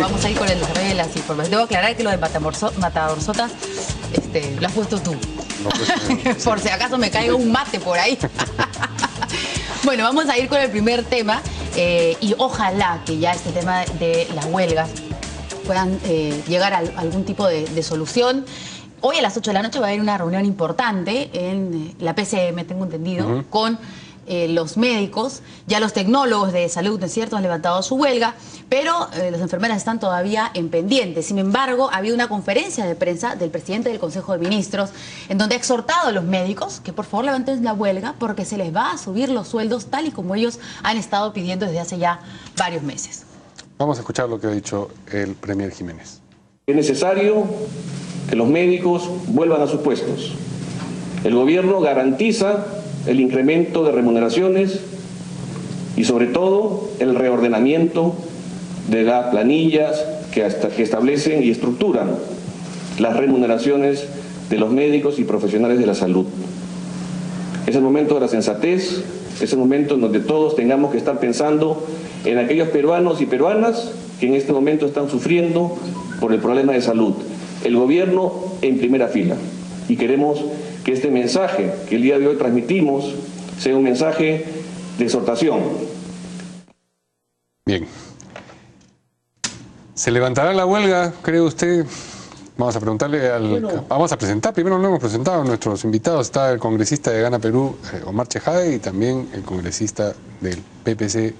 vamos a ir con el desarrollo de las informaciones. Debo aclarar que lo de Mataorzotas lo has puesto tú. No, pues, por si acaso me caiga un mate por ahí. Bueno, vamos a ir con el primer tema y ojalá que ya este tema de las huelgas puedan llegar a algún tipo de solución. Hoy a las 8 de la noche va a haber una reunión importante en la PCM, tengo entendido, con los médicos. Ya los tecnólogos de salud, ¿no es cierto?, han levantado su huelga, pero las enfermeras están todavía en pendiente. Sin embargo, ha habido una conferencia de prensa del presidente del Consejo de Ministros en donde ha exhortado a los médicos que por favor levanten la huelga porque se les va a subir los sueldos tal y como ellos han estado pidiendo desde hace ya varios meses. Vamos a escuchar lo que ha dicho el premier Jiménez. Es necesario que los médicos vuelvan a sus puestos. El gobierno garantiza el incremento de remuneraciones y sobre todo el reordenamiento de las planillas que establecen y estructuran las remuneraciones de los médicos y profesionales de la salud. Es el momento de la sensatez, es el momento en donde todos tengamos que estar pensando en aquellos peruanos y peruanas que en este momento están sufriendo por el problema de salud. El gobierno en primera fila. Y queremos que este mensaje que el día de hoy transmitimos sea un mensaje de exhortación. Bien. ¿Se levantará la huelga, cree usted? Vamos a preguntarle vamos a presentar, primero lo hemos presentado a nuestros invitados. Está el congresista de Gana Perú, Omar Chejade, y también el congresista del PPC,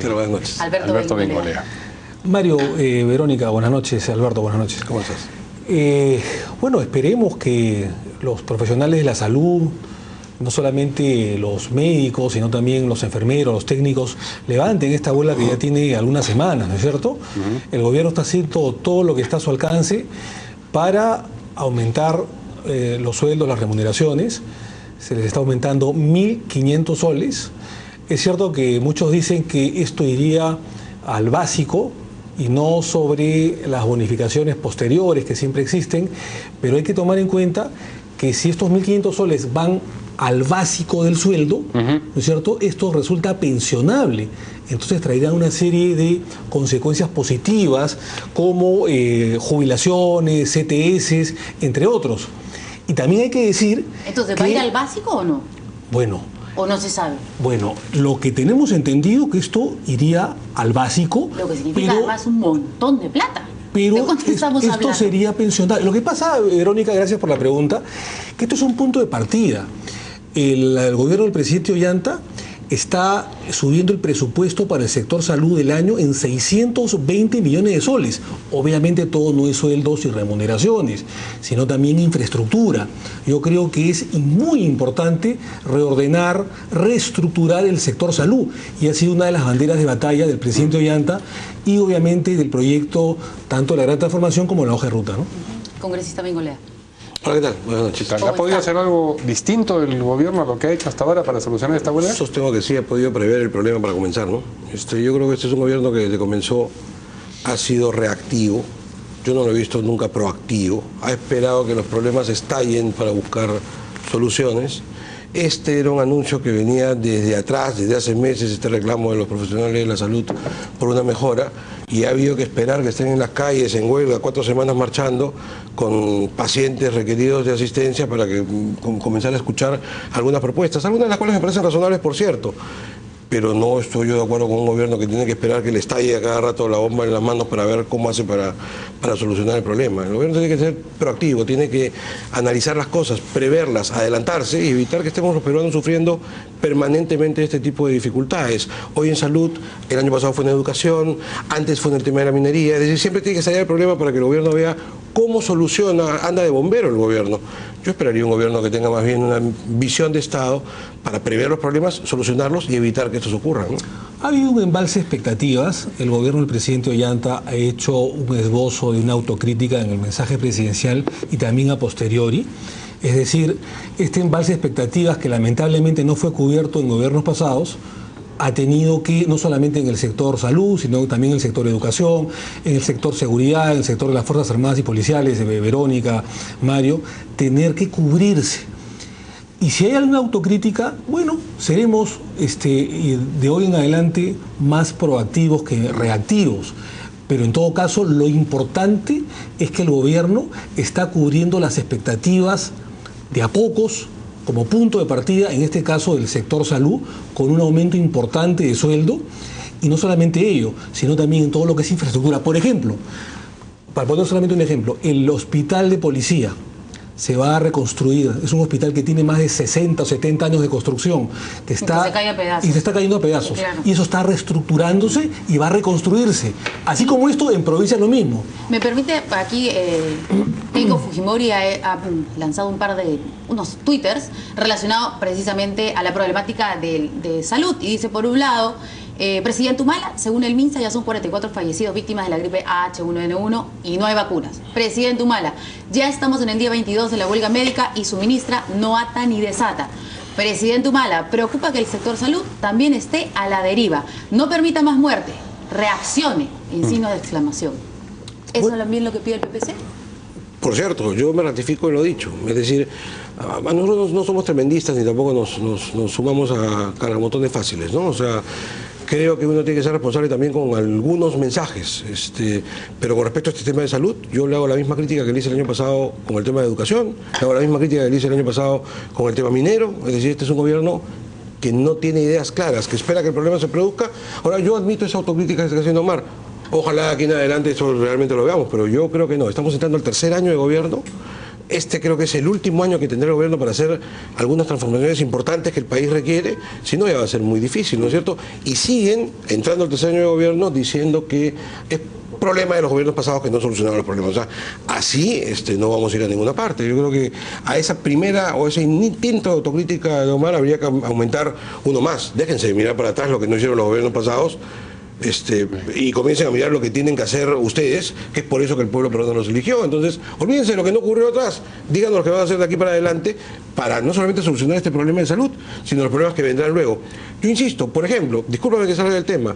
buenas noches. Alberto Bengolea. Mario, Verónica, buenas noches. Alberto, buenas noches. ¿Cómo estás? Bueno, esperemos que los profesionales de la salud, no solamente los médicos, sino también los enfermeros, los técnicos, levanten esta huelga que ya tiene algunas semanas, ¿no es cierto? El gobierno está haciendo todo lo que está a su alcance para aumentar los sueldos, las remuneraciones. Se les está aumentando 1.500 soles. Es cierto que muchos dicen que esto iría al básico y no sobre las bonificaciones posteriores que siempre existen, pero hay que tomar en cuenta que si estos 1.500 soles van al básico del sueldo, ¿no es cierto?, esto resulta pensionable. Entonces traerá una serie de consecuencias positivas como jubilaciones, CTS, entre otros. Y también hay que decir... Entonces, ¿va a ir al básico o no? Bueno... ¿O no se sabe? Bueno, lo que tenemos entendido que esto iría al básico. Lo que significa además un montón de plata. Pero ¿de cuánto estamos esto hablando? Sería pensional. Lo que pasa, Verónica, gracias por la pregunta, que esto es un punto de partida. El gobierno del presidente Ollanta está subiendo el presupuesto para el sector salud del año en 620 millones de soles. Obviamente todo no es sueldos y remuneraciones, sino también infraestructura. Yo creo que es muy importante reordenar, reestructurar el sector salud, y ha sido una de las banderas de batalla del presidente Ollanta y obviamente del proyecto tanto de la Gran Transformación como la hoja de ruta, ¿no? Congresista Bengolea. Hola, ¿qué tal? Buenas noches. ¿Ha podido hacer algo distinto el gobierno a lo que ha hecho hasta ahora para solucionar esta huelga? Sostengo que sí ha podido prever el problema para comenzar, ¿no? Yo creo que este es un gobierno que desde que comenzó ha sido reactivo. Yo no lo he visto nunca proactivo. Ha esperado que los problemas estallen para buscar soluciones. Este era un anuncio que venía desde atrás, desde hace meses, este reclamo de los profesionales de la salud por una mejora, y ha habido que esperar que estén en las calles, en huelga, 4 semanas marchando, con pacientes requeridos de asistencia para que comenzar a escuchar algunas propuestas, algunas de las cuales me parecen razonables, por cierto. Pero no estoy yo de acuerdo con un gobierno que tiene que esperar que le estalle a cada rato la bomba en las manos para ver cómo hace para solucionar el problema. El gobierno tiene que ser proactivo, tiene que analizar las cosas, preverlas, adelantarse y evitar que estemos los peruanos sufriendo permanentemente este tipo de dificultades. Hoy en salud, el año pasado fue en educación, antes fue en el tema de la minería, es decir, siempre tiene que salir el problema para que el gobierno vea cómo soluciona, anda de bombero el gobierno. Yo esperaría un gobierno que tenga más bien una visión de Estado para prever los problemas, solucionarlos y evitar que estos ocurran, ¿no? Ha habido un embalse de expectativas. El gobierno del presidente Ollanta ha hecho un esbozo de una autocrítica en el mensaje presidencial y también a posteriori. Es decir, este embalse de expectativas que lamentablemente no fue cubierto en gobiernos pasados, ha tenido que, no solamente en el sector salud, sino también en el sector educación, en el sector seguridad, en el sector de las Fuerzas Armadas y Policiales, de Verónica, Mario, tener que cubrirse. Y si hay alguna autocrítica, bueno, seremos de hoy en adelante más proactivos que reactivos. pero en todo caso lo importante es que el gobierno está cubriendo las expectativas de a pocos, como punto de partida, en este caso del sector salud, con un aumento importante de sueldo, y no solamente ello, sino también en todo lo que es infraestructura. Por ejemplo, para poner solamente un ejemplo, el hospital de policía se va a reconstruir. Es un hospital que tiene más de 60 o 70 años de construcción, que está, se cae a pedazos. y se está cayendo a pedazos. Claro. Y eso está reestructurándose y va a reconstruirse. Así como esto, en provincia es lo mismo. Me permite, aquí Keiko Fujimori ha lanzado unos twitters relacionados precisamente a la problemática de salud, y dice, por un lado, presidente Humala, según el MINSA, ya son 44 fallecidos víctimas de la gripe H1N1 y no hay vacunas. Presidente Humala, ya estamos en el día 22 de la huelga médica y su ministra no ata ni desata. Presidente Humala, preocupa que el sector salud también esté a la deriva. No permita más muerte. Reaccione, en signo de exclamación. ¿Eso es también lo que pide el PPC? Por cierto, yo me ratifico en lo dicho. Es decir, nosotros no somos tremendistas ni tampoco nos sumamos a cargamontones fáciles, ¿no? O sea, creo que uno tiene que ser responsable también con algunos mensajes. Pero con respecto a este tema de salud, yo le hago la misma crítica que le hice el año pasado con el tema de educación, le hago la misma crítica que le hice el año pasado con el tema minero. Es decir, este es un gobierno que no tiene ideas claras, que espera que el problema se produzca. Ahora, yo admito esa autocrítica que está haciendo Omar. Ojalá aquí en adelante eso realmente lo veamos, pero yo creo que no. Estamos entrando al tercer año de gobierno. Este creo que es el último año que tendrá el gobierno para hacer algunas transformaciones importantes que el país requiere, si no ya va a ser muy difícil, ¿no es cierto? Y siguen entrando al tercer año de gobierno diciendo que es problema de los gobiernos pasados que no solucionaron los problemas. O sea, así no vamos a ir a ninguna parte. Yo creo que a esa primera o ese intento de autocrítica de Omar habría que aumentar uno más. Déjense de mirar para atrás lo que no hicieron los gobiernos pasados. Y comiencen a mirar lo que tienen que hacer ustedes, que es por eso que el pueblo peruano los eligió. Entonces, olvídense de lo que no ocurrió atrás, díganos lo que van a hacer de aquí para adelante para no solamente solucionar este problema de salud, sino los problemas que vendrán luego. Yo insisto, por ejemplo, discúlpame que salga del tema,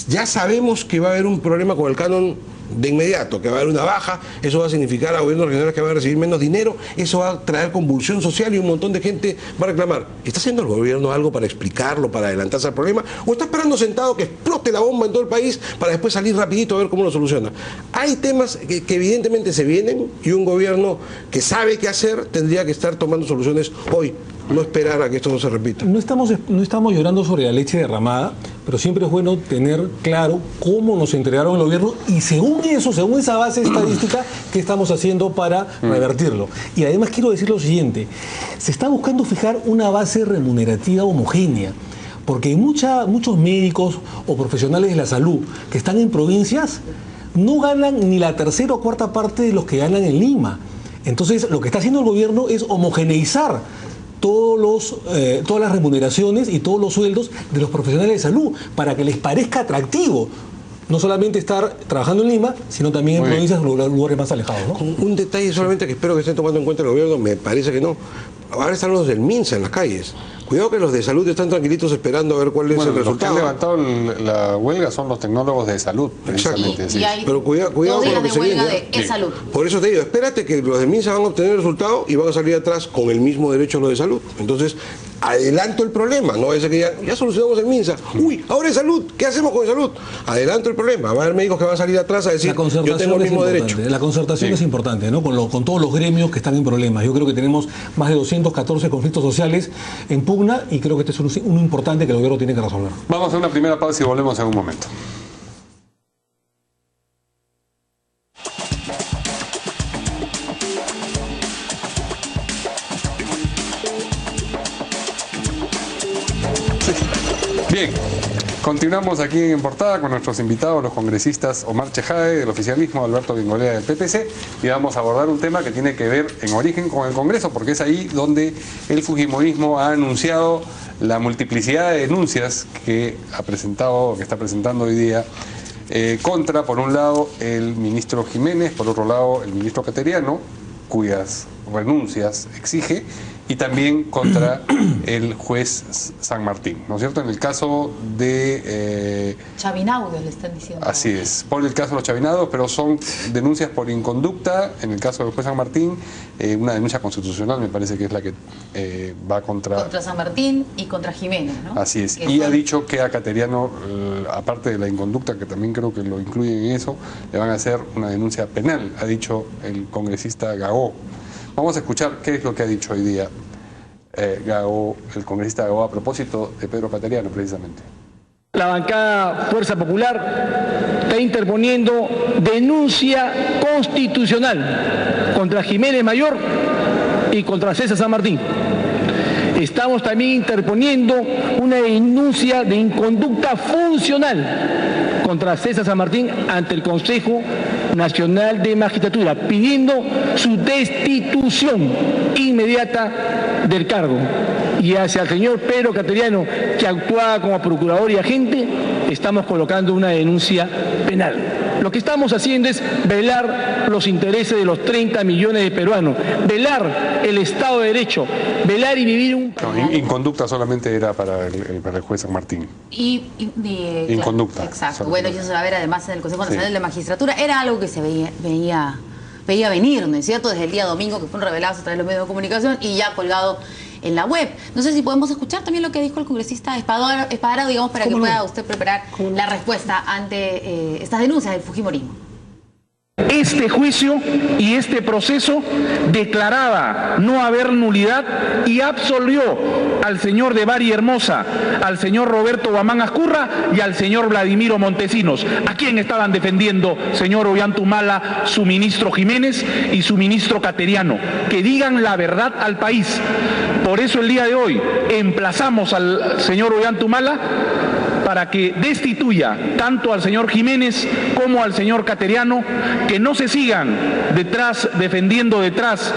ya sabemos que va a haber un problema con el canon de inmediato, que va a haber una baja, eso va a significar a gobiernos regionales que van a recibir menos dinero, eso va a traer convulsión social y un montón de gente va a reclamar. ¿Está haciendo el gobierno algo para explicarlo, para adelantarse al problema? ¿O está esperando sentado que explote la bomba en todo el país para después salir rapidito a ver cómo lo soluciona? Hay temas que evidentemente se vienen y un gobierno que sabe qué hacer tendría que estar tomando soluciones hoy, no esperar a que esto no se repita. No estamos llorando sobre la leche derramada, pero siempre es bueno tener claro cómo nos entregaron el gobierno y según eso, según esa base estadística, qué estamos haciendo para revertirlo. Y además quiero decir lo siguiente, se está buscando fijar una base remunerativa homogénea, porque muchos médicos o profesionales de la salud que están en provincias no ganan ni la tercera o cuarta parte de los que ganan en Lima. Entonces, lo que está haciendo el gobierno es homogeneizar todas las remuneraciones y todos los sueldos de los profesionales de salud para que les parezca atractivo no solamente estar trabajando en Lima, sino también en provincias o lugares más alejados, ¿no? Un detalle solamente que espero que estén tomando en cuenta el gobierno, me parece que no. Ahora están los del MINSA en las calles. Cuidado que los de salud están tranquilitos esperando a ver cuál es el resultado. Los que han levantado la huelga son los tecnólogos de salud, precisamente. Exacto. Sí. Pero cuidado con lo que se viene. De salud. Por eso te digo, espérate que los de MINSA van a obtener el resultado y van a salir atrás con el mismo derecho a lo de salud. Entonces, adelanto el problema, no es que ya solucionamos el MINSA. Uy, ahora es salud, ¿qué hacemos con salud? Adelanto el problema, va a haber médicos que van a salir atrás a decir, yo tengo el mismo derecho. La concertación es importante, ¿no? Con todos los gremios que están en problemas. Yo creo que tenemos más de 214 conflictos sociales en pugna y creo que este es uno importante que el gobierno tiene que resolver. Vamos a hacer una primera pausa y volvemos en un momento. Bien, continuamos aquí en Portada con nuestros invitados, los congresistas Omar Chejade del oficialismo, Alberto Bengolea del PPC, y vamos a abordar un tema que tiene que ver en origen con el Congreso, porque es ahí donde el fujimorismo ha anunciado la multiplicidad de denuncias que está presentando hoy día contra, por un lado, el ministro Jiménez, por otro lado, el ministro Cateriano, cuyas renuncias exige, y también contra el juez San Martín, ¿no es cierto? En el caso de... Chavinaudos le están diciendo. Así es, por el caso de los Chavinados, pero son denuncias por inconducta, en el caso del juez San Martín, una denuncia constitucional me parece que es la que va contra San Martín y contra Jiménez, ¿no? Así es, y ha dicho que a Cateriano, aparte de la inconducta, que también creo que lo incluye en eso, le van a hacer una denuncia penal, ha dicho el congresista Gago. Vamos a escuchar qué es lo que ha dicho hoy día Gago, el congresista Gago, a propósito de Pedro Cateriano, precisamente. La bancada Fuerza Popular está interponiendo denuncia constitucional contra Jiménez Mayor y contra César San Martín. Estamos también interponiendo una denuncia de inconducta funcional contra César San Martín ante el Consejo Nacional de Magistratura, pidiendo su destitución inmediata del cargo. Y hacia el señor Pedro Cateriano, que actuaba como procurador y agente, estamos colocando una denuncia penal. Lo que estamos haciendo es velar los intereses de los 30 millones de peruanos, velar el Estado de Derecho, velar y vivir un... No, inconducta solamente era para el juez San Martín. Inconducta. Claro, exacto. Bueno, y eso se va a ver además en el Consejo Nacional de Magistratura. Era algo que se veía venir, ¿no es cierto? Desde el día domingo, que fueron revelados a través de los medios de comunicación y ya colgado en la web. No sé si podemos escuchar también lo que dijo el congresista Espadarado, digamos, para que pueda usted preparar la respuesta ante estas denuncias del fujimorismo. Este juicio y este proceso declaraba no haber nulidad y absolvió al señor de Bari Hermosa, al señor Roberto Guamán Azcurra y al señor Vladimiro Montesinos. ¿A quién estaban defendiendo, señor Ollantumala, su ministro Jiménez y su ministro Cateriano? Que digan la verdad al país. Por eso el día de hoy emplazamos al señor Ollantumala para que destituya tanto al señor Jiménez como al señor Cateriano, que no se sigan defendiendo detrás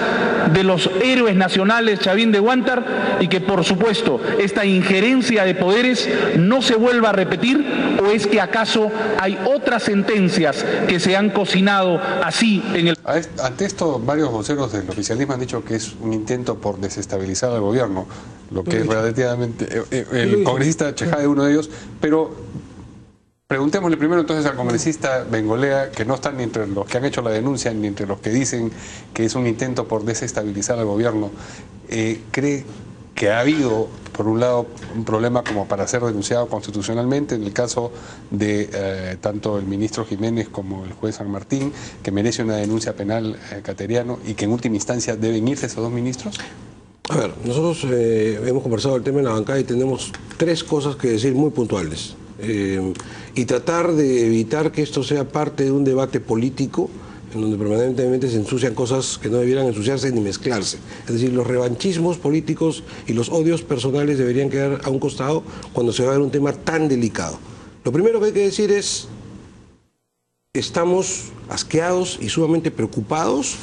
de los héroes nacionales Chavín de Huántar, y que por supuesto esta injerencia de poderes no se vuelva a repetir, o es que acaso hay otras sentencias que se han cocinado así en el... Ante esto, varios voceros del oficialismo han dicho que es un intento por desestabilizar al gobierno, lo que es relativamente... el congresista Chejade es uno de ellos, pero preguntémosle primero entonces al congresista Bengolea, que no está ni entre los que han hecho la denuncia ni entre los que dicen que es un intento por desestabilizar al gobierno. ¿Cree que ha habido, por un lado, un problema como para ser denunciado constitucionalmente en el caso de tanto el ministro Jiménez como el juez San Martín, que merece una denuncia penal Cateriano, y que en última instancia deben irse esos dos ministros? A ver, nosotros hemos conversado el tema en la bancada y tenemos tres cosas que decir muy puntuales. Y tratar de evitar que esto sea parte de un debate político en donde permanentemente se ensucian cosas que no debieran ensuciarse ni mezclarse. Es decir, los revanchismos políticos y los odios personales deberían quedar a un costado cuando se va a ver un tema tan delicado. Lo primero que hay que decir es: estamos asqueados y sumamente preocupados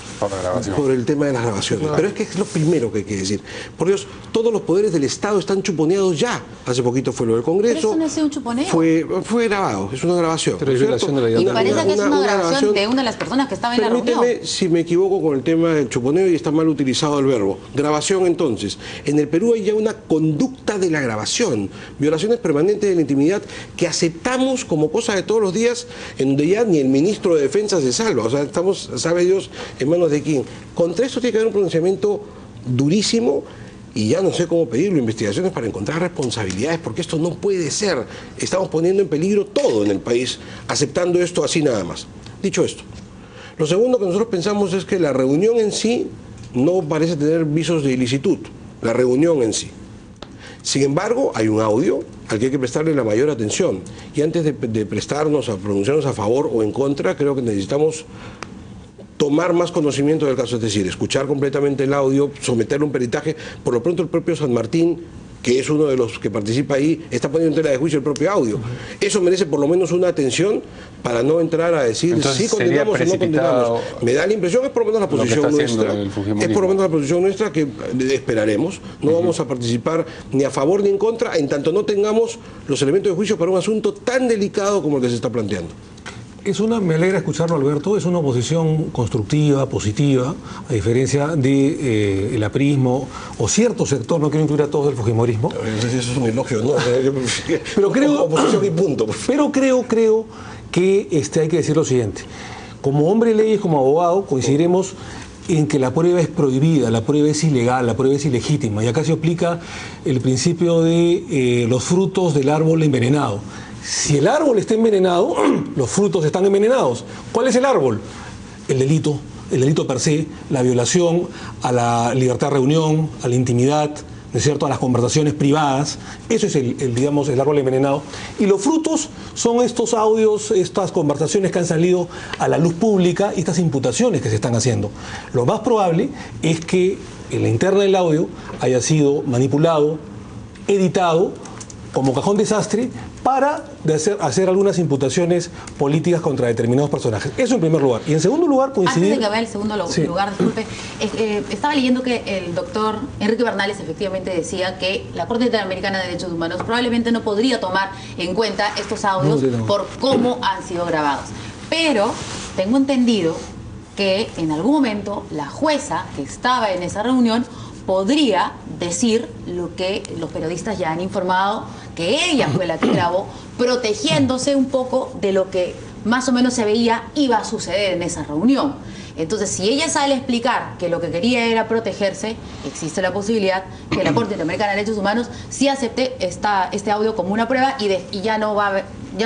por el tema de las grabaciones. Pero es que es lo primero que hay que decir. Por Dios, todos los poderes del Estado están chuponeados ya. Hace poquito fue lo del Congreso. Pero eso no es un chuponeo. Fue grabado, es una grabación. Pero y parece que es una grabación de una de las personas que estaba en la reunión. Permíteme si me equivoco con el tema del chuponeo y está mal utilizado el verbo. Grabación, entonces. En el Perú hay ya una conducta de la grabación, violaciones permanentes de la intimidad que aceptamos como cosa de todos los días, en donde ya ni el ministro de Defensa se salva. O sea, estamos, sabe Dios, en manos de quién. Contra esto tiene que haber un pronunciamiento durísimo, y ya no sé cómo pedirlo, investigaciones para encontrar responsabilidades, porque esto no puede ser. Estamos poniendo en peligro todo en el país, aceptando esto así nada más. Dicho esto, lo segundo que nosotros pensamos es que la reunión en sí no parece tener visos de ilicitud, la reunión en sí. Sin embargo, hay un audio al que hay que prestarle la mayor atención. Y antes de prestarnos a pronunciarnos a favor o en contra, creo que necesitamos tomar más conocimiento del caso, es decir, escuchar completamente el audio, someterle un peritaje. Por lo pronto el propio San Martín, que es uno de los que participa ahí, está poniendo en tela de juicio el propio audio. Eso merece por lo menos una atención para no entrar a decir si condenamos o no condenamos. Me da la impresión, es por lo menos la posición nuestra, es por lo menos la posición nuestra que esperaremos. No vamos a participar ni a favor ni en contra, en tanto no tengamos los elementos de juicio para un asunto tan delicado como el que se está planteando. Me alegra escucharlo, Alberto. Es una oposición constructiva, positiva, a diferencia de el aprismo o cierto sector, no quiero incluir a todos del fujimorismo. Eso es un elogio, ¿no? Pero creo, oposición y punto. Pero creo que hay que decir lo siguiente. Como hombre de leyes, como abogado, coincidiremos en que la prueba es prohibida, la prueba es ilegal, la prueba es ilegítima. Y acá se aplica el principio de los frutos del árbol envenenado. Si el árbol está envenenado, los frutos están envenenados. ¿Cuál es el árbol? El delito per se, la violación a la libertad de reunión, a la intimidad, ¿no es cierto?, a las conversaciones privadas. Eso es el árbol envenenado. Y los frutos son estos audios, estas conversaciones que han salido a la luz pública y estas imputaciones que se están haciendo. Lo más probable es que en la interna del audio haya sido manipulado, editado, como cajón desastre, para hacer algunas imputaciones políticas contra determinados personajes. Eso en primer lugar. Y en segundo lugar, coincidir... Antes de que vaya el segundo lugar, disculpe, estaba leyendo que el doctor Enrique Bernales efectivamente decía que la Corte Interamericana de Derechos Humanos probablemente no podría tomar en cuenta estos audios por cómo han sido grabados. Pero tengo entendido que en algún momento la jueza que estaba en esa reunión podría decir lo que los periodistas ya han informado, que ella fue la que grabó, protegiéndose un poco de lo que más o menos se veía iba a suceder en esa reunión. Entonces, si ella sale a explicar que lo que quería era protegerse, existe la posibilidad que la Corte Interamericana de Derechos Humanos sí acepte este audio como una prueba y ya no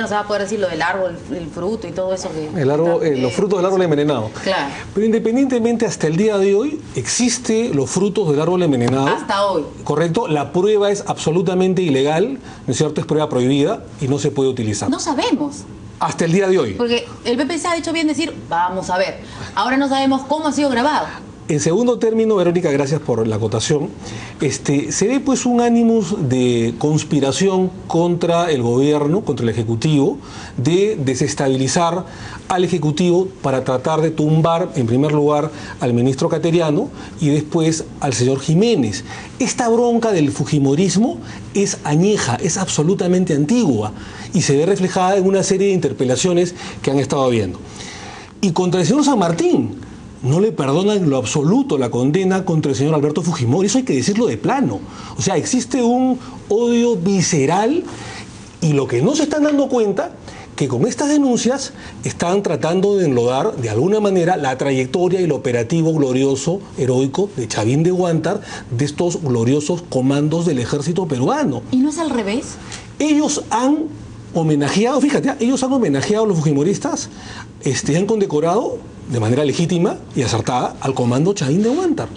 se va a poder decir lo del árbol, el fruto y todo eso. Los frutos del árbol envenenado. Claro. Pero independientemente, hasta el día de hoy, existe los frutos del árbol envenenado. Hasta hoy. Correcto. La prueba es absolutamente ilegal, ¿no es cierto? Es prueba prohibida y no se puede utilizar. No sabemos. Hasta el día de hoy. Porque el PPC ha hecho bien decir, vamos a ver. Ahora no sabemos cómo ha sido grabado. En segundo término, Verónica, gracias por la acotación, se ve pues un ánimos de conspiración contra el gobierno, contra el Ejecutivo, de desestabilizar al Ejecutivo para tratar de tumbar, en primer lugar, al ministro Cateriano y después al señor Jiménez. Esta bronca del fujimorismo es añeja, es absolutamente antigua y se ve reflejada en una serie de interpelaciones que han estado habiendo. Y contra el señor San Martín, no le perdonan en lo absoluto la condena contra el señor Alberto Fujimori. Eso hay que decirlo de plano. O sea, existe un odio visceral y lo que no se están dando cuenta, que con estas denuncias están tratando de enlodar de alguna manera la trayectoria y el operativo glorioso, heroico de Chavín de Huántar, de estos gloriosos comandos del ejército peruano. ¿Y no es al revés? Ellos han homenajeado, fíjate, ellos han homenajeado a los fujimoristas, han condecorado de manera legítima y acertada al comando Chavín de Huántar.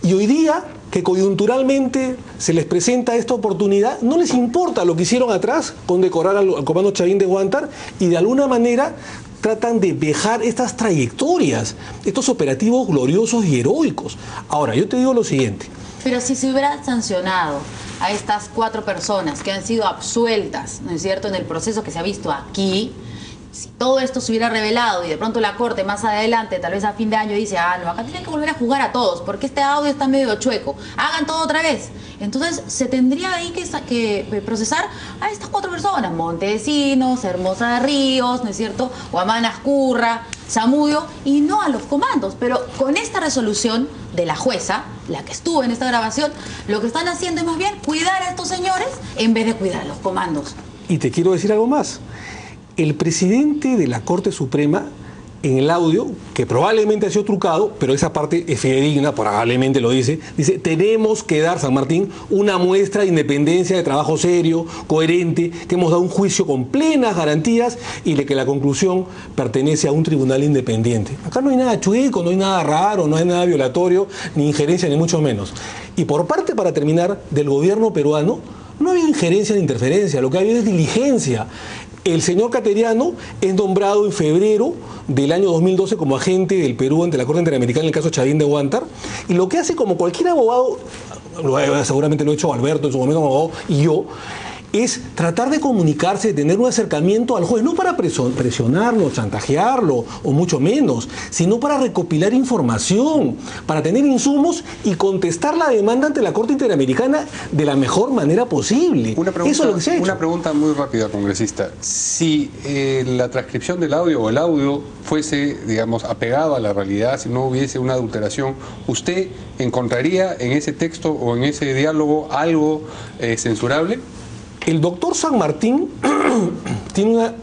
Y hoy día, que coyunturalmente se les presenta esta oportunidad, no les importa lo que hicieron atrás, condecorar al comando Chavín de Huántar, y de alguna manera tratan de vejar estas trayectorias, estos operativos gloriosos y heroicos. Ahora, yo te digo lo siguiente. Pero si se hubiera sancionado a estas 4 personas que han sido absueltas, ¿no es cierto?, en el proceso que se ha visto aquí, si todo esto se hubiera revelado y de pronto la Corte más adelante, tal vez a fin de año, dice, no, acá tienen que volver a jugar a todos, porque este audio está medio chueco, hagan todo otra vez. Entonces se tendría ahí que procesar a estas 4 personas, Montesinos, Hermosa de Ríos, ¿no es cierto?, Guamán Azcurra, Zamudio, y no a los comandos. Pero con esta resolución de la jueza, la que estuvo en esta grabación, lo que están haciendo es más bien cuidar a estos señores en vez de cuidar a los comandos. Y te quiero decir algo más. El presidente de la Corte Suprema, en el audio, que probablemente ha sido trucado, pero esa parte es fidedigna, probablemente lo dice, tenemos que dar, San Martín, una muestra de independencia, de trabajo serio, coherente, que hemos dado un juicio con plenas garantías y de que la conclusión pertenece a un tribunal independiente. Acá no hay nada chueco, no hay nada raro, no hay nada violatorio, ni injerencia, ni mucho menos. Y por parte, para terminar, del gobierno peruano, no ha habido injerencia ni interferencia, lo que ha habido es diligencia. El señor Cateriano es nombrado en febrero del año 2012 como agente del Perú ante la Corte Interamericana en el caso Chavín de Huántar, y lo que hace, como cualquier abogado, seguramente lo ha hecho Alberto en su momento como abogado, y yo, es tratar de comunicarse, de tener un acercamiento al juez, no para presionarlo, chantajearlo, o mucho menos, sino para recopilar información, para tener insumos y contestar la demanda ante la Corte Interamericana de la mejor manera posible. Eso es lo que se ha hecho. Una pregunta muy rápida, congresista. Si la transcripción del audio o el audio fuese, digamos, apegado a la realidad, si no hubiese una adulteración, ¿usted encontraría en ese texto o en ese diálogo algo censurable? El doctor San Martín tiene una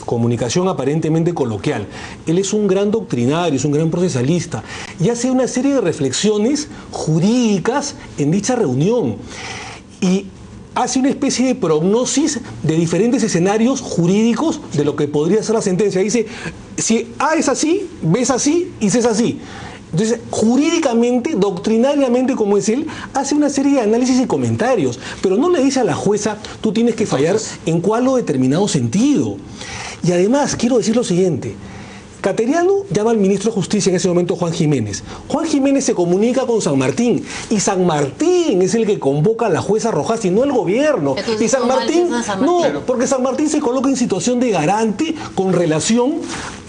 comunicación aparentemente coloquial. Él es un gran doctrinario, es un gran procesalista y hace una serie de reflexiones jurídicas en dicha reunión. Y hace una especie de prognosis de diferentes escenarios jurídicos de lo que podría ser la sentencia. Dice, si A es así, B es así y C es así. Entonces, jurídicamente, doctrinariamente, como es él, hace una serie de análisis y comentarios, pero no le dice a la jueza, tú tienes que fallar en cuál o determinado sentido. Y además, quiero decir lo siguiente. Cateriano llama al ministro de Justicia en ese momento, Juan Jiménez. Juan Jiménez se comunica con San Martín y San Martín es el que convoca a la jueza Rojas y no el gobierno. Entonces, y San Martín, no, porque San Martín se coloca en situación de garante con relación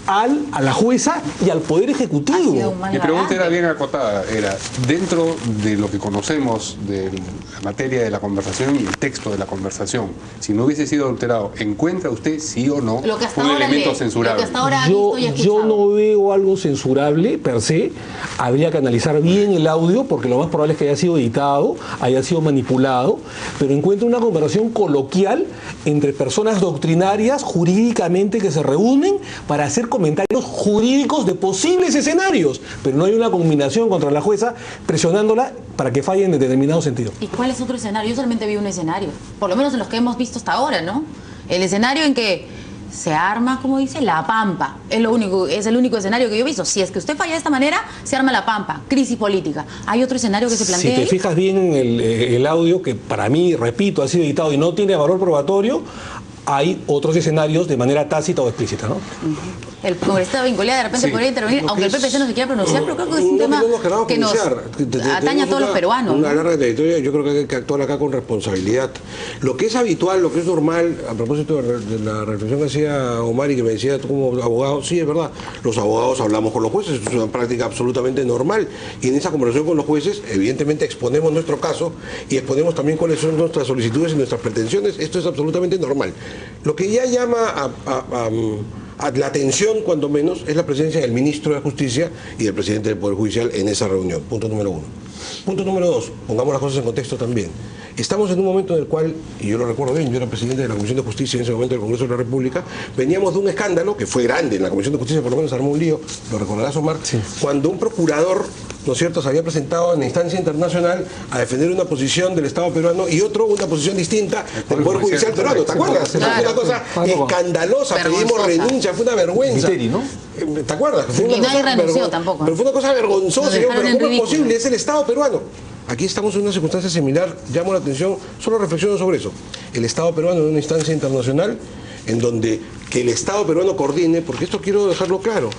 a la jueza y al Poder Ejecutivo. Mi pregunta era bien acotada, era dentro de lo que conocemos de la materia de la conversación y el texto de la conversación, si no hubiese sido adulterado, ¿encuentra usted sí o no un elemento censurable? Yo no veo algo censurable per se, habría que analizar bien el audio porque lo más probable es que haya sido editado, haya sido manipulado, pero encuentro una conversación coloquial entre personas doctrinarias jurídicamente que se reúnen para hacer comentarios jurídicos de posibles escenarios, pero no hay una combinación contra la jueza presionándola para que falle en determinado sentido. ¿Y cuál es otro escenario? Yo solamente vi un escenario, por lo menos en los que hemos visto hasta ahora, ¿no? El escenario en que se arma, como dice, la pampa. Es el único escenario que yo he visto. Si es que usted falla de esta manera, se arma la pampa. Crisis política. ¿Hay otro escenario que se plantea? Si te fijas bien en el audio, que para mí, repito, ha sido editado y no tiene valor probatorio, hay otros escenarios de manera tácita o explícita, ¿no? El congresista vinculado de repente podría intervenir, aunque el PPC no se quiera pronunciar, pero creo que es un tema que nos atañe a todos los peruanos. Una larga trayectoria, yo creo que hay que actuar acá con responsabilidad. Lo que es habitual, lo que es normal, a propósito de la reflexión que hacía Omar y que me decía tú como abogado, sí, es verdad, los abogados hablamos con los jueces, es una práctica absolutamente normal, y en esa conversación con los jueces, evidentemente exponemos nuestro caso y exponemos también cuáles son nuestras solicitudes y nuestras pretensiones, esto es absolutamente normal. Lo que ya llama a la atención, cuando menos, es la presencia del ministro de Justicia y del presidente del Poder Judicial en esa reunión. Punto número 1. Punto número 2, pongamos las cosas en contexto también. Estamos en un momento en el cual, y yo lo recuerdo bien, yo era presidente de la Comisión de Justicia en ese momento del Congreso de la República, veníamos de un escándalo que fue grande, en la Comisión de Justicia por lo menos armó un lío, lo recordarás, Omar, sí, cuando un procurador, ¿no es cierto?, se había presentado en la instancia internacional a defender una posición del Estado peruano y otro una posición distinta del Poder Judicial peruano, ¿te acuerdas? Fue una cosa escandalosa, pedimos renuncia, fue una vergüenza. ¿No? ¿Te acuerdas? Y nadie renunció tampoco. Pero fue una cosa vergonzosa, pero ¿cómo es posible? Es el Estado peruano. Aquí estamos en una circunstancia similar, llamo la atención, solo reflexiono sobre eso. El Estado peruano en una instancia internacional en donde que el Estado peruano coordine, porque esto quiero dejarlo claro,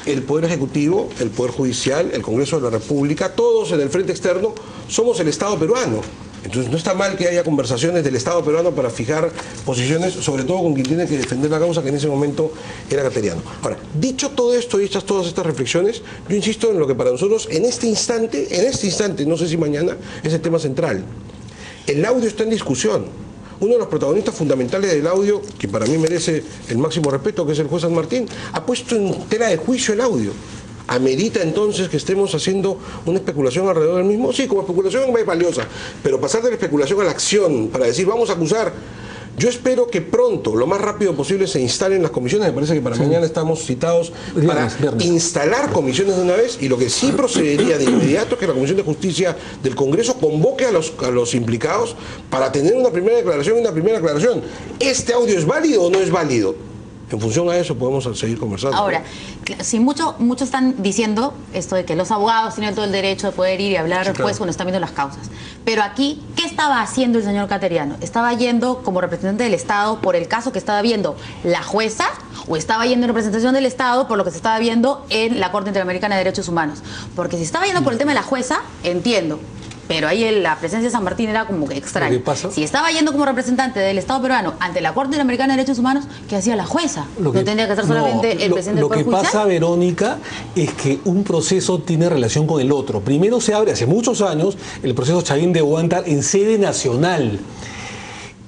el Poder Ejecutivo, el Poder Judicial, el Congreso de la República, todos en el frente externo somos el Estado peruano. Entonces no está mal que haya conversaciones del Estado peruano para fijar posiciones, sobre todo con quien tiene que defender la causa, que en ese momento era Cateriano. Ahora, dicho todo esto y todas estas reflexiones, yo insisto en lo que para nosotros en este instante, no sé si mañana, es el tema central. El audio está en discusión. Uno de los protagonistas fundamentales del audio, que para mí merece el máximo respeto, que es el juez San Martín, ha puesto en tela de juicio el audio. ¿Amerita entonces que estemos haciendo una especulación alrededor del mismo? Sí, como especulación es valiosa, pero pasar de la especulación a la acción para decir vamos a acusar. Yo espero que pronto, lo más rápido posible, se instalen las comisiones. Me parece que para mañana estamos citados para instalar comisiones de una vez, y lo que sí procedería de inmediato es que la Comisión de Justicia del Congreso convoque a los implicados para tener una primera declaración y una primera aclaración. ¿Este audio es válido o no es válido? En función a eso podemos seguir conversando. Ahora, si muchos están diciendo esto de que los abogados tienen todo el derecho de poder ir y hablar, sí, claro, pues cuando están viendo las causas. Pero aquí, ¿qué estaba haciendo el señor Cateriano? ¿Estaba yendo como representante del Estado por el caso que estaba viendo la jueza, o estaba yendo en representación del Estado por lo que se estaba viendo en la Corte Interamericana de Derechos Humanos? Porque si estaba yendo por el tema de la jueza, entiendo. pero ahí la presencia de San Martín era como que extraña. ¿Qué pasa? Si estaba yendo como representante del Estado peruano ante la Corte Interamericana de Derechos Humanos, ¿qué hacía la jueza? No tendría que ser solamente el presidente del Poder Judicial. Lo que pasa, Verónica, es que un proceso tiene relación con el otro. Primero se abre hace muchos años el proceso Chavín de Huántar en sede nacional.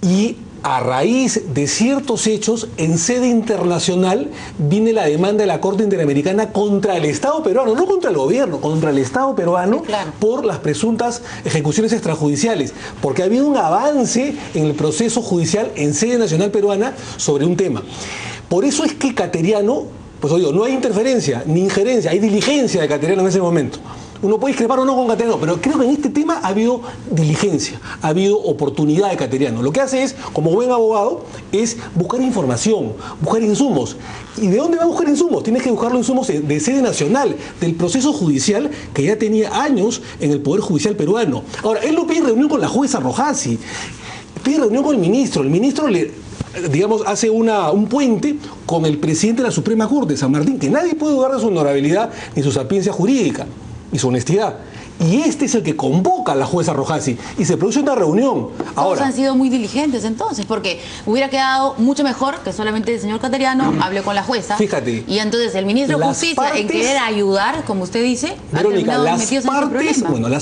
Y a raíz de ciertos hechos, en sede internacional, viene la demanda de la Corte Interamericana contra el Estado peruano, no contra el gobierno, contra el Estado peruano, sí, claro, por las presuntas ejecuciones extrajudiciales, porque ha habido un avance en el proceso judicial en sede nacional peruana sobre un tema. Por eso es que Cateriano, pues oigo, no hay interferencia ni injerencia, hay diligencia de Cateriano en ese momento. Uno puede discrepar o no con Cateriano, pero creo que en este tema ha habido diligencia, ha habido oportunidad de Cateriano. Lo que hace es, como buen abogado, es buscar información, buscar insumos. ¿Y de dónde va a buscar insumos? Tienes que buscar los insumos de sede nacional, del proceso judicial que ya tenía años en el Poder Judicial peruano. Ahora, él no pide reunión con la jueza Rojasi, pide reunión con el ministro digamos, hace un puente con el presidente de la Suprema Corte, San Martín, que nadie puede dudar de su honorabilidad ni su sapiencia jurídica y su honestidad. Y este es el que convoca a la jueza Rojasi y se produce una reunión. Todos han sido muy diligentes entonces, porque hubiera quedado mucho mejor que solamente el señor Cateriano hable con la jueza. Fíjate. Y entonces el ministro de Justicia, en querer ayudar, como usted dice, Verónica, las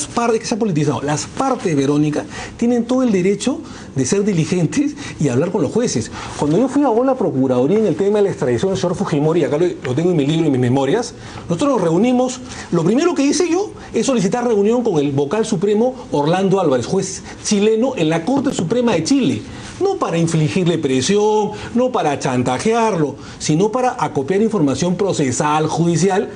partes que se ha politizado, las partes, Verónica, tienen todo el derecho de ser diligentes y hablar con los jueces. Cuando yo fui a la Procuraduría en el tema de la extradición del señor Fujimori, acá lo tengo en mi libro y en mis memorias, nosotros nos reunimos, lo primero que hice yo es solicitar reunión con el vocal supremo Orlando Álvarez, juez chileno en la Corte Suprema de Chile, no para infligirle presión, no para chantajearlo, sino para acopiar información procesal, judicial,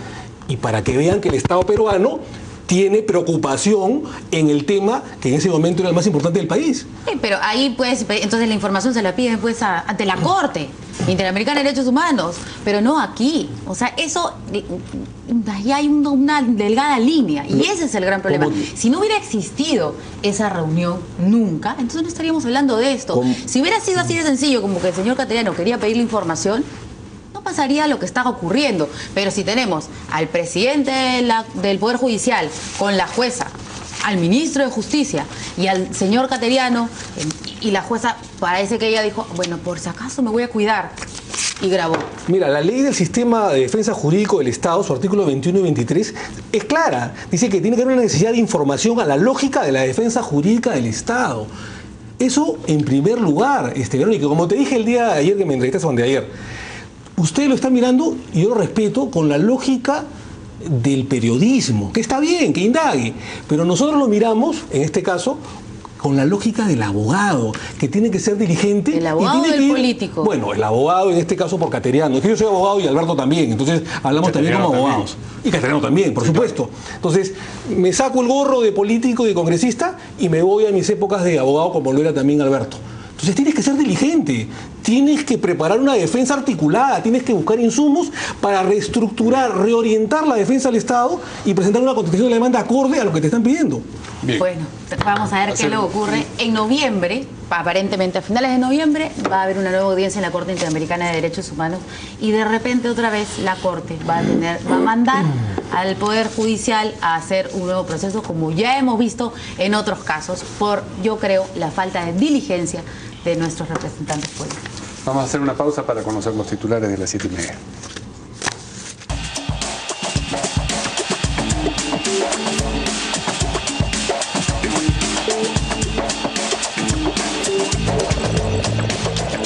y para que vean que el Estado peruano tiene preocupación en el tema que en ese momento era el más importante del país. Sí, pero ahí pues, entonces la información se la piden pues ante la Corte Interamericana de Derechos Humanos, pero no aquí. O sea, eso, ahí hay una delgada línea y ese es el gran problema. Si no hubiera existido esa reunión nunca, entonces no estaríamos hablando de esto. Si hubiera sido así de sencillo como que el señor Cateriano quería pedirle información, no pasaría lo que está ocurriendo. Pero si tenemos al presidente del Poder Judicial con la jueza, al ministro de Justicia y al señor Cateriano, y la jueza parece que ella dijo, bueno, por si acaso me voy a cuidar, y grabó. Mira, la ley del sistema de defensa jurídico del Estado, su artículo 21 y 23, es clara. Dice que tiene que haber una necesidad de información a la lógica de la defensa jurídica del Estado. Eso en primer lugar, Verónica, como te dije el día de ayer que me entrevistaste, o anteayer, usted lo está mirando, y yo lo respeto, con la lógica del periodismo, que está bien, que indague, pero nosotros lo miramos, en este caso, con la lógica del abogado, que tiene que ser diligente. ¿El abogado o el político? Bueno, el abogado en este caso por Cateriano. Es que yo soy abogado y Alberto también, entonces hablamos también como abogados. Y Cateriano también, por supuesto. Entonces, me saco el gorro de político y de congresista y me voy a mis épocas de abogado, como lo era también Alberto. Entonces tienes que ser diligente, tienes que preparar una defensa articulada, tienes que buscar insumos para reestructurar, reorientar la defensa del Estado y presentar una contestación de la demanda acorde a lo que te están pidiendo. Bien. Bueno, vamos a ver qué luego ocurre. En noviembre, aparentemente a finales de noviembre, va a haber una nueva audiencia en la Corte Interamericana de Derechos Humanos y de repente otra vez la Corte va a mandar al Poder Judicial a hacer un nuevo proceso, como ya hemos visto en otros casos, por, yo creo, la falta de diligencia de nuestros representantes políticos. Vamos a hacer una pausa para conocer los titulares de las 7:30.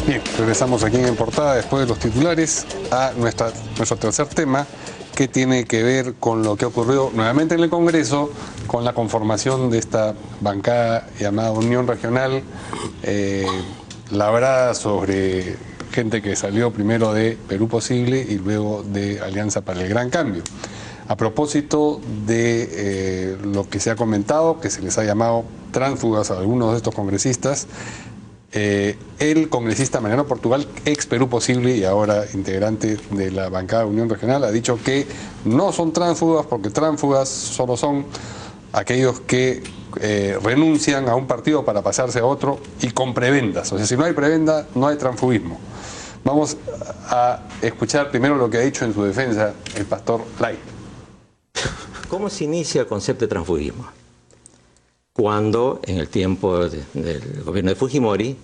Bien, regresamos aquí en Portada después de los titulares a nuestro tercer tema, que tiene que ver con lo que ocurrió nuevamente en el Congreso, con la conformación de esta bancada llamada Unión Regional, labrada sobre gente que salió primero de Perú Posible y luego de Alianza para el Gran Cambio. A propósito de lo que se ha comentado, que se les ha llamado tránsfugas a algunos de estos congresistas, el congresista Mariano Portugal, ex Perú Posible y ahora integrante de la bancada Unión Regional, ha dicho que no son tránsfugas, porque tránsfugas solo son aquellos que renuncian a un partido para pasarse a otro y con prebendas. O sea, si no hay prebenda, no hay transfugismo. Vamos a escuchar primero lo que ha dicho en su defensa el pastor Lai. ¿Cómo se inicia el concepto de transfugismo? cuando en el tiempo del gobierno de Fujimori,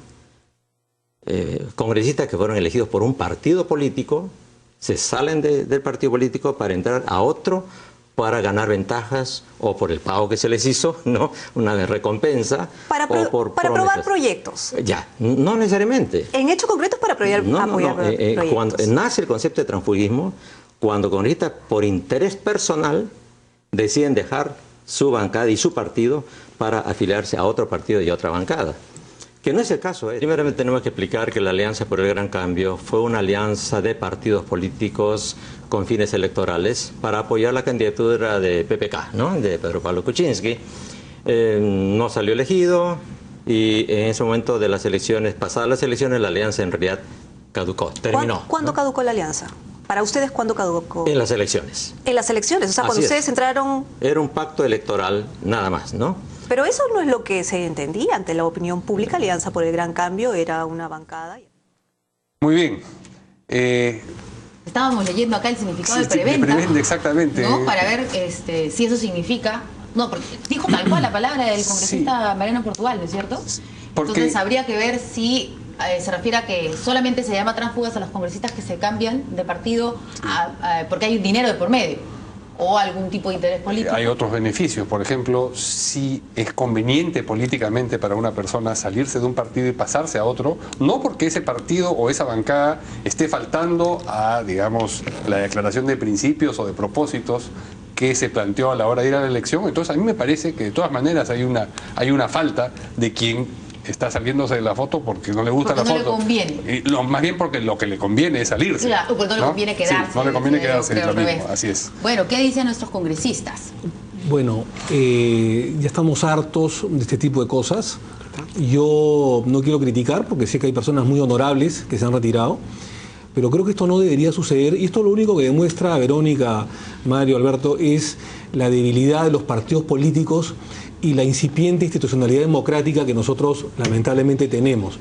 congresistas que fueron elegidos por un partido político se salen del partido político para entrar a otro, para ganar ventajas o por el pago que se les hizo, ¿no? Una recompensa. Para aprobar proyectos. Ya, no necesariamente. En hechos concretos para apoyar proyectos. Cuando nace el concepto de transfugismo, cuando congresistas por interés personal deciden dejar su bancada y su partido para afiliarse a otro partido y a otra bancada. Que no es el caso. Primeramente tenemos que explicar que la Alianza por el Gran Cambio fue una alianza de partidos políticos con fines electorales para apoyar la candidatura de PPK, ¿no? De Pedro Pablo Kuczynski. No salió elegido y en ese momento de las elecciones, pasadas las elecciones, la alianza en realidad caducó, terminó. ¿Cuándo caducó la alianza? Para ustedes, ¿cuándo caducó? En las elecciones. En las elecciones, o sea, cuando ustedes entraron... Era un pacto electoral, nada más, ¿no? Pero eso no es lo que se entendía ante la opinión pública. Alianza por el Gran Cambio era una bancada. Muy bien. Estábamos leyendo acá el significado de preventa. De preventa, exactamente. ¿No? Para ver si eso significa... No, porque dijo tal cual la palabra del congresista Mariano Portugal, ¿no es cierto? Entonces habría que ver si se refiere a que solamente se llama tránsfugas a los congresistas que se cambian de partido porque hay un dinero de por medio. O algún tipo de interés político. Hay otros beneficios, por ejemplo, si es conveniente políticamente para una persona salirse de un partido y pasarse a otro, no porque ese partido o esa bancada esté faltando a, digamos, la declaración de principios o de propósitos que se planteó a la hora de ir a la elección. Entonces a mí me parece que de todas maneras hay una falta de quien está saliéndose de la foto porque no le gusta la foto. No le conviene. Más bien porque lo que le conviene es salirse. Claro, porque no le conviene quedarse. Sí, no le conviene quedarse, es lo mismo, así es. Bueno, ¿qué dicen nuestros congresistas? Bueno, ya estamos hartos de este tipo de cosas. Yo no quiero criticar porque sé que hay personas muy honorables que se han retirado, pero creo que esto no debería suceder y esto lo único que demuestra, Verónica, Mario, Alberto, es la debilidad de los partidos políticos y la incipiente institucionalidad democrática que nosotros lamentablemente tenemos.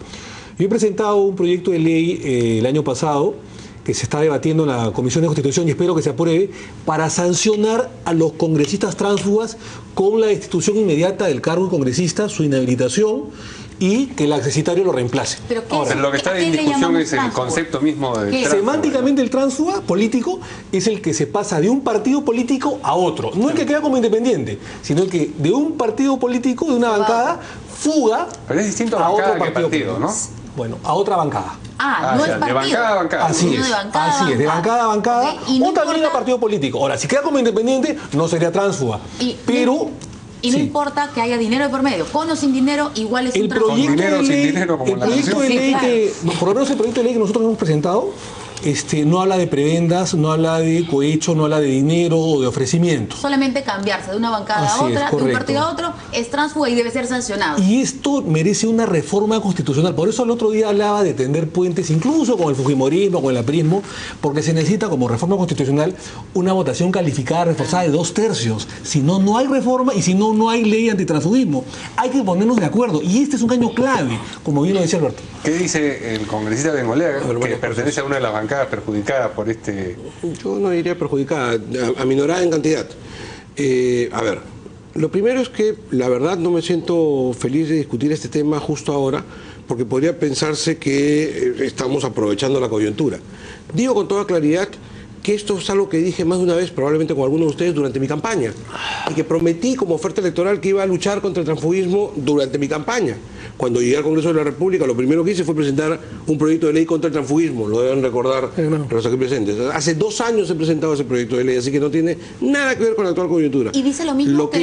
Yo he presentado un proyecto de ley el año pasado que se está debatiendo en la Comisión de Constitución y espero que se apruebe para sancionar a los congresistas tránsfugas con la destitución inmediata del cargo de congresista, su inhabilitación y que el accesitario lo reemplace. Pero lo que está en discusión es el concepto mismo de tránsfuga. Semánticamente el tránsfuga político es el que se pasa de un partido político a otro. No el que queda como independiente, sino el que de un partido político, de una bancada, fuga. Pero es distinto a otro partido, ¿no? Bueno, a otra bancada. No es partido. De bancada a bancada. Así es, de bancada a bancada, okay. O también a partido político. Ahora, si queda como independiente, no sería tránsfuga. Pero... Y no importa que haya dinero de por medio, con o sin dinero, igual es un tránsfuga. Con dinero o sin dinero, como la proyecto de ley que, por lo menos el proyecto de ley que nosotros hemos presentado, no habla de prebendas, no habla de cohecho, no habla de dinero o de ofrecimiento. Solamente cambiarse de una bancada a otra, de un partido a otro, es tránsfuga y debe ser sancionado. Y esto merece una reforma constitucional. Por eso el otro día hablaba de tender puentes, incluso con el fujimorismo, con el aprismo, porque se necesita como reforma constitucional una votación calificada, reforzada de 2/3. Si no, no hay reforma y si no, no hay ley antitransfugismo. Hay que ponernos de acuerdo. Y este es un caño clave, como bien lo decía Alberto. ¿Qué dice el congresista Bengoleaga, que pertenece a una de las bancadas perjudicada por este...? Yo no diría perjudicada, aminorada en cantidad. A ver, lo primero es que la verdad no me siento feliz de discutir este tema justo ahora, porque podría pensarse que estamos aprovechando la coyuntura. Digo con toda claridad que esto es algo que dije más de una vez, probablemente con algunos de ustedes, durante mi campaña, y que prometí como oferta electoral que iba a luchar contra el transfugismo durante mi campaña. Cuando llegué al Congreso de la República, lo primero que hice fue presentar un proyecto de ley contra el transfugismo, lo deben recordar los aquí presentes. Hace 2 años he presentado ese proyecto de ley, así que no tiene nada que ver con la actual coyuntura. ¿Y dice lo mismo lo que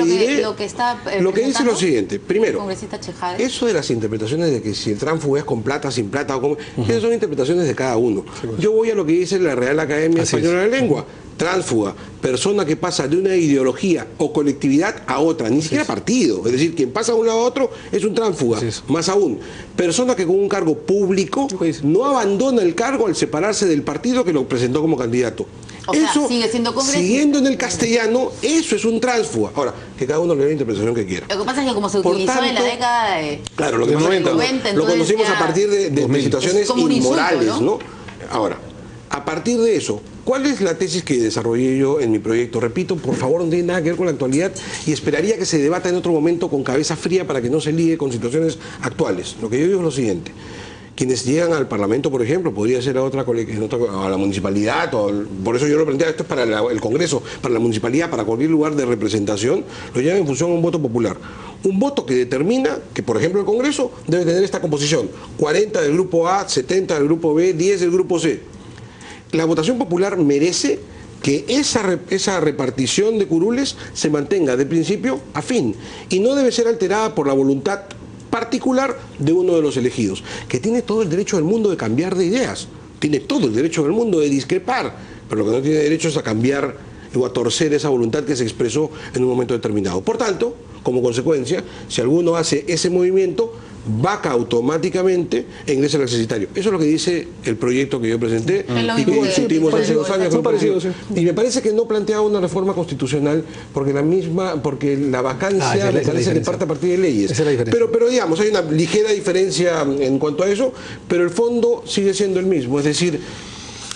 está lo que dice lo siguiente, primero, Chejade? Eso de las interpretaciones de que si el tránsfugo es con plata, sin plata, o con... esas son interpretaciones de cada uno. Yo voy a lo que dice la Real Academia Española de la Lengua. Tránsfuga, persona que pasa de una ideología o colectividad a otra, ni siquiera partido. Es decir, quien pasa de un lado a otro es un tránsfuga. Más aún, persona que con un cargo público no abandona el cargo al separarse del partido que lo presentó como candidato. O sea, sigue siendo congresista. Siguiendo en el castellano, eso es un tránsfuga. Ahora, que cada uno le dé la interpretación que quiera. Lo que pasa es que como se utilizó en la década de... Claro, lo que pasa es que lo conocimos a partir de situaciones inmorales, ¿no? Ahora, A partir de eso, ¿cuál es la tesis que desarrollé yo en mi proyecto? Repito, por favor, no tiene nada que ver con la actualidad y esperaría que se debata en otro momento con cabeza fría para que no se ligue con situaciones actuales. Lo que yo digo es lo siguiente. Quienes llegan al Parlamento, por ejemplo, podría ser a a la municipalidad, por eso yo lo planteaba, esto es para el Congreso, para la municipalidad, para cualquier lugar de representación, lo llevan en función a un voto popular. Un voto que determina que, por ejemplo, el Congreso debe tener esta composición: 40 del grupo A, 70 del grupo B, 10 del grupo C. La votación popular merece que esa repartición de curules se mantenga de principio a fin y no debe ser alterada por la voluntad particular de uno de los elegidos, que tiene todo el derecho del mundo de cambiar de ideas, tiene todo el derecho del mundo de discrepar, pero lo que no tiene derecho es a cambiar o a torcer esa voluntad que se expresó en un momento determinado. Por tanto, como consecuencia, si alguno hace ese movimiento, vaca automáticamente e ingresa al accesitario. Eso es lo que dice el proyecto que yo presenté y que discutimos hace 2 años. Y me parece que no planteaba una reforma constitucional porque la vacancia me parece que parte a partir de leyes. Pero digamos, hay una ligera diferencia en cuanto a eso, pero el fondo sigue siendo el mismo. Es decir,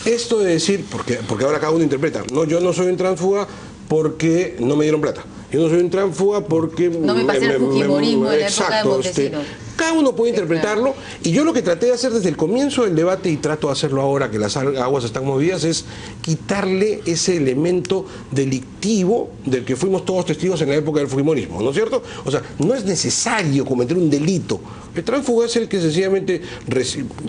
esto de decir, porque ahora cada uno interpreta, no, yo no soy un tránsfuga porque no me dieron plata. Yo no soy un tránsfuga porque... No me pasé el fujimorismo en la época de Montesinos. Cada uno puede interpretarlo, y yo lo que traté de hacer desde el comienzo del debate, y trato de hacerlo ahora que las aguas están movidas, es quitarle ese elemento delictivo del que fuimos todos testigos en la época del fujimorismo, ¿no es cierto? O sea, no es necesario cometer un delito. El tránsfuga es el que sencillamente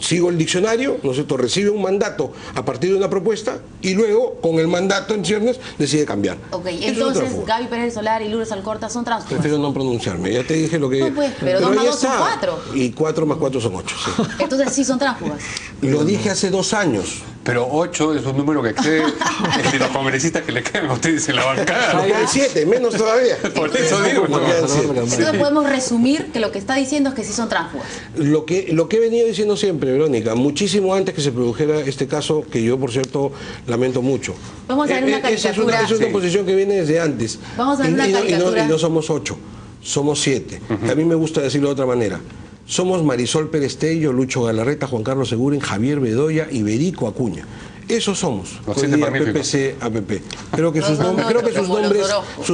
sigo el diccionario, ¿no es cierto?, recibe un mandato a partir de una propuesta y luego, con el mandato en ciernes, decide cambiar. Ok, entonces Gaby Pérez Solá y Lourdes Alcorta son tránsfugas. Prefiero no pronunciarme, ya te dije lo que... No, pues, pero 2 más 2 son 4. Y 4 más 4 son 8, sí. Entonces sí son tránsfugas. Lo dije hace 2 años. Pero 8 es un número que excede el de los congresistas que le quedan a ustedes en la bancada. Hay 7, menos todavía. Por eso digo, no. Entonces podemos resumir que lo que está diciendo es que sí son tránsfugas. Lo que he venido diciendo siempre, Verónica, muchísimo antes que se produjera este caso, que yo, por cierto, lamento mucho. Vamos a ver una caricatura. Esa es una posición que viene desde antes. Vamos a ver una caricatura. Y no somos 8, somos 7. A mí me gusta decirlo de otra manera. Somos Marisol Perestello, Lucho Galarreta, Juan Carlos Segurín, Javier Bedoya y Berico Acuña. Esos somos. Los 7 magníficos. PPC, APP. Creo que sus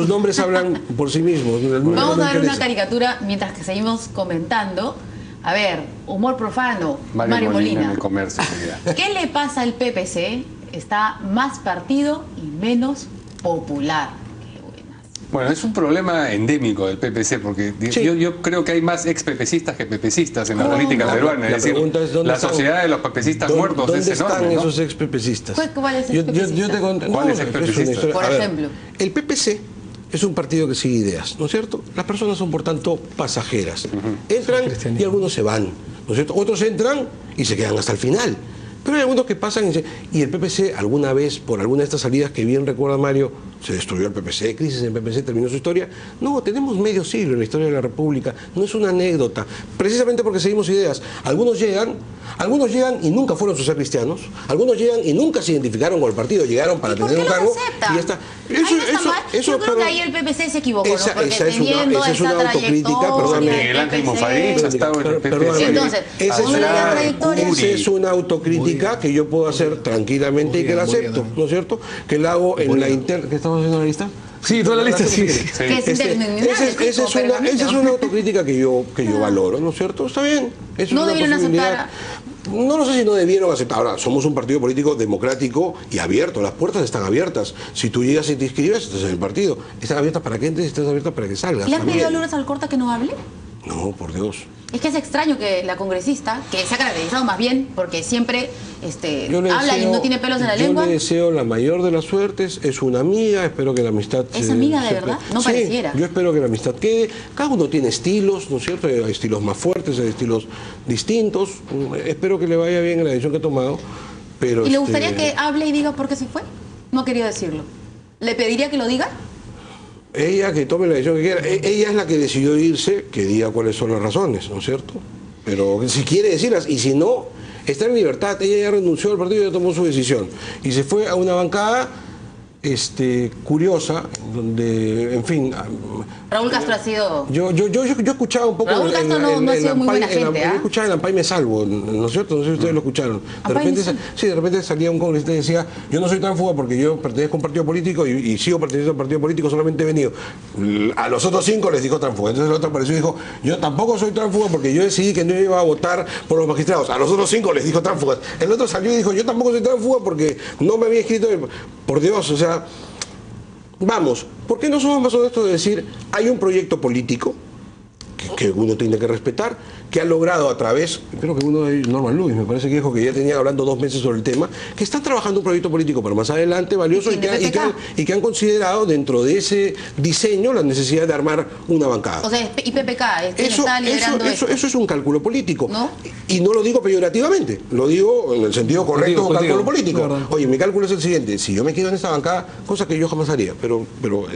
nombres hablan por sí mismos. Vamos a ver una caricatura mientras que seguimos comentando. A ver, humor profano, Mario Molina. En el comercio. ¿Qué le pasa al PPC? Está más partido y menos popular. Bueno, es un problema endémico del PPC, porque sí, yo creo que hay más ex-PPCistas que PPCistas en la política peruana. Es decir, la sociedad de los PPCistas muertos es enorme. ¿Dónde están esos ex-PPCistas? ¿Cuál es ex-PPCista? ¿Cuál es ex-PPCista? Por ejemplo. El PPC es un partido que sigue ideas, ¿no es cierto? Las personas son, por tanto, pasajeras. Entran y algunos se van, ¿no es cierto? Otros entran y se quedan hasta el final. Pero hay algunos que pasan y el PPC alguna vez, por alguna de estas salidas que bien recuerda Mario, se destruyó el PPC, crisis en el PPC, terminó su historia. No, tenemos medio siglo en la historia de la República, no es una anécdota, precisamente porque seguimos ideas. Algunos llegan y nunca fueron sus ser cristianos, algunos llegan y nunca se identificaron con el partido, llegaron para tener un cargo y ya está. Yo creo que ahí el PPC se equivocó, ¿no? Porque esa es una autocrítica, perdón, Miguel Ángel Mufarich ha estado en el PPC. Entonces, esa es una autocrítica que yo puedo hacer tranquilamente y que la acepto, ¿no es cierto? Que la hago en la interna. ¿Qué estamos haciendo en la lista? Sí, toda la lista, sí. Esa es una autocrítica que yo valoro, ¿no es cierto? Está bien. No debieron aceptar. No lo sé si no debieron aceptar. Ahora, somos un partido político democrático y abierto. Las puertas están abiertas. Si tú llegas y te inscribes, estás en el partido. Están abiertas para que entres y están abiertas para que salgas. ¿Le has pedido a Lourdes Alcorta que no hable? No, por Dios. Es que es extraño que la congresista, que se ha caracterizado más bien porque siempre habla y no tiene pelos en la lengua. Yo le deseo la mayor de las suertes, es una amiga, espero que la amistad... ¿Es amiga de verdad? No pareciera. Yo espero que la amistad quede. Cada uno tiene estilos, ¿no es cierto? Hay estilos más fuertes, hay estilos distintos. Espero que le vaya bien en la decisión que ha tomado. Pero ¿Y le gustaría que hable y diga por qué se fue? No quería decirlo. ¿Le pediría que lo diga? Ella que tome la decisión que quiera. Ella es la que decidió irse, que diga cuáles son las razones, ¿no es cierto? Pero si quiere decirlas, y si no, está en libertad. Ella ya renunció al partido y ya tomó su decisión. Y se fue a una bancada curiosa, donde, en fin... Raúl Castro ha sido... Yo he escuchado un poco... Raúl Castro no ha sido muy buena gente, Yo escuchaba el Ampay Me Salvo, ¿no es cierto? No sé si ustedes lo escucharon. De repente salía un congresista y decía, yo no soy tránfuga porque yo pertenezco a un partido político y sigo perteneciendo a un partido político, solamente he venido. A los otros 5 les dijo tránfuga. Entonces el otro apareció y dijo, yo tampoco soy tránfuga porque yo decidí que no iba a votar por los magistrados. A los otros 5 les dijo tránfugas. El otro salió y dijo, yo tampoco soy tránfuga porque no me había inscrito. Por Dios, o sea... Vamos, ¿por qué no somos más honestos de decir hay un proyecto político que uno tiene que respetar, que ha logrado a través, creo que uno de ellos, Norman Lewis, me parece que dijo que ya tenía hablando 2 meses sobre el tema, que está trabajando un proyecto político para más adelante, valioso, y que han considerado dentro de ese diseño la necesidad de armar una bancada. O sea, y PPK es quien está liderando eso es un cálculo político. ¿No? Y no lo digo peyorativamente, lo digo en el sentido correcto de un cálculo político. Oye, mi cálculo es el siguiente, si yo me quedo en esta bancada, cosa que yo jamás haría, pero lo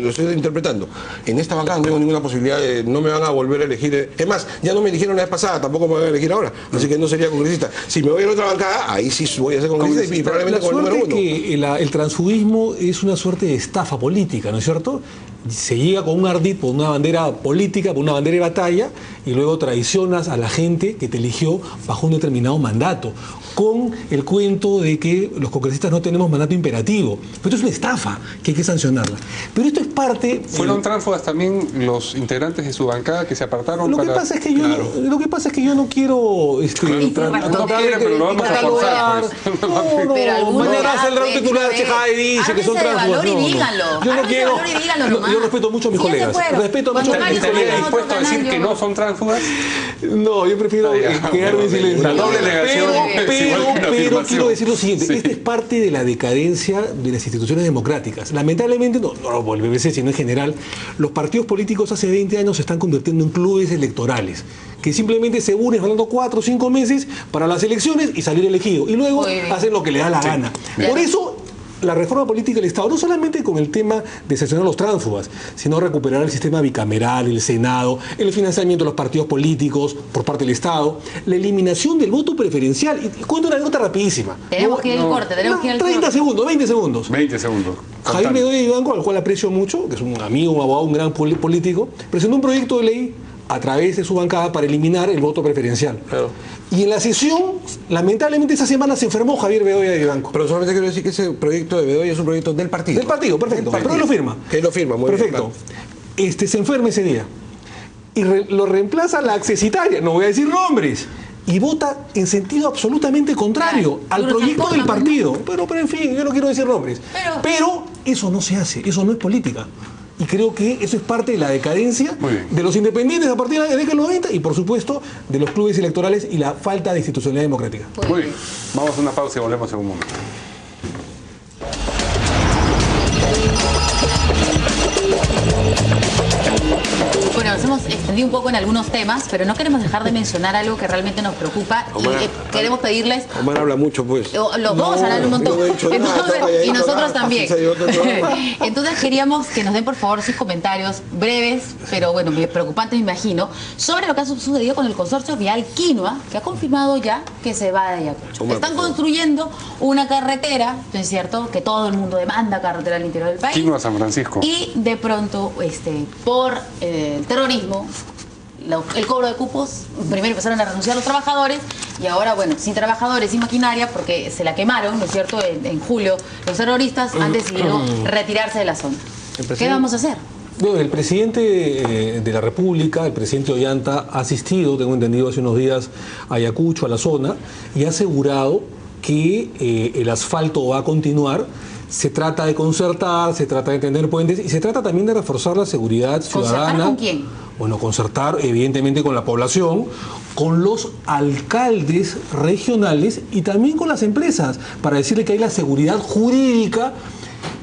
estoy interpretando, en esta bancada no tengo ninguna posibilidad, no me van a volver a elegir, es más, ya no me eligieron la vez pasada, tampoco me van a elegir ahora, así que no sería congresista. Si me voy a otra bancada, ahí sí voy a ser congresista y probablemente con el número 1. Que el transfugismo es una suerte de estafa política, ¿no es cierto? Se llega con un ardid por una bandera política, por una bandera de batalla, y luego traicionas a la gente que te eligió bajo un determinado mandato, con el cuento de que los congresistas no tenemos mandato imperativo. Pero esto es una estafa que hay que sancionarla. Pero esto es parte... ¿Fueron tránsfugas también los integrantes de su bancada que se apartaron? Lo que pasa es que yo no quiero... pero lo vamos a forzar. Mañana saldrá un titular y dice que son tránsfugas. Yo no quiero... Yo respeto mucho a mis colegas. Respeto mucho a mis colegas. ¿Estaría dispuesto a decir que no son tránsfugas? No, yo prefiero quedarme en silencio. La doble negación. Pero quiero decir lo siguiente, esta es parte de la decadencia de las instituciones democráticas. Lamentablemente, no por el BBC, sino en general, los partidos políticos hace 20 años se están convirtiendo en clubes electorales, que simplemente se unen faltando 4 o 5 meses para las elecciones y salir elegido, y luego hacen lo que les da la gana. Por eso la reforma política del Estado, no solamente con el tema de sancionar a los tránsfugas, sino recuperar el sistema bicameral, el Senado, el financiamiento de los partidos políticos por parte del Estado, la eliminación del voto preferencial. Y cuento una nota rapidísima. Tenemos que ir al corte, 30 segundos, 20 segundos. 20 segundos. Javier Bedoya Vivanco, al cual aprecio mucho, que es un amigo, un abogado, un gran político, presentó un proyecto de ley a través de su bancada para eliminar el voto preferencial. Claro. Y en la sesión, lamentablemente esa semana se enfermó Javier Bedoya Vivanco. Pero solamente quiero decir que ese proyecto de Bedoya es un proyecto del partido. Del partido, perfecto. Pero él lo firma. Que lo firma, muy perfecto. Bien. Perfecto. Se enferma ese día. Y lo reemplaza la accesitaria, no voy a decir nombres. Y vota en sentido absolutamente contrario al proyecto del partido. Pero en fin, yo no quiero decir nombres. Pero eso no se hace, eso no es política. Y creo que eso es parte de la decadencia de los independientes a partir de la década de los 90 y, por supuesto, de los clubes electorales y la falta de institucionalidad democrática. Muy bien. Vamos a una pausa y volvemos en un momento. Bueno, nos hemos extendido un poco en algunos temas, pero no queremos dejar de mencionar algo que realmente nos preocupa y queremos pedirles... Omar habla mucho, pues. Los dos hablan un montón. Y nosotros también. Entonces queríamos que nos den, por favor, sus comentarios breves, pero bueno, preocupantes, me imagino, sobre lo que ha sucedido con el consorcio vial Quinoa, que ha confirmado ya que se va de Ayacucho. Están construyendo una carretera, ¿no es cierto?, que todo el mundo demanda, carretera al interior del país. Quinoa, San Francisco. Y de pronto, por el terrorismo, el cobro de cupos, primero empezaron a renunciar los trabajadores y ahora, bueno, sin trabajadores, sin maquinaria, porque se la quemaron, ¿no es cierto?, en julio, los terroristas han decidido retirarse de la zona. ¿Qué vamos a hacer? Bueno, el presidente de la República, el presidente Ollanta, ha asistido, tengo entendido, hace unos días a Ayacucho, a la zona, y ha asegurado que el asfalto va a continuar. Se trata de concertar, se trata de tender puentes y se trata también de reforzar la seguridad ciudadana. ¿Concertar con quién? Bueno, concertar evidentemente con la población, con los alcaldes regionales y también con las empresas, para decirle que hay la seguridad jurídica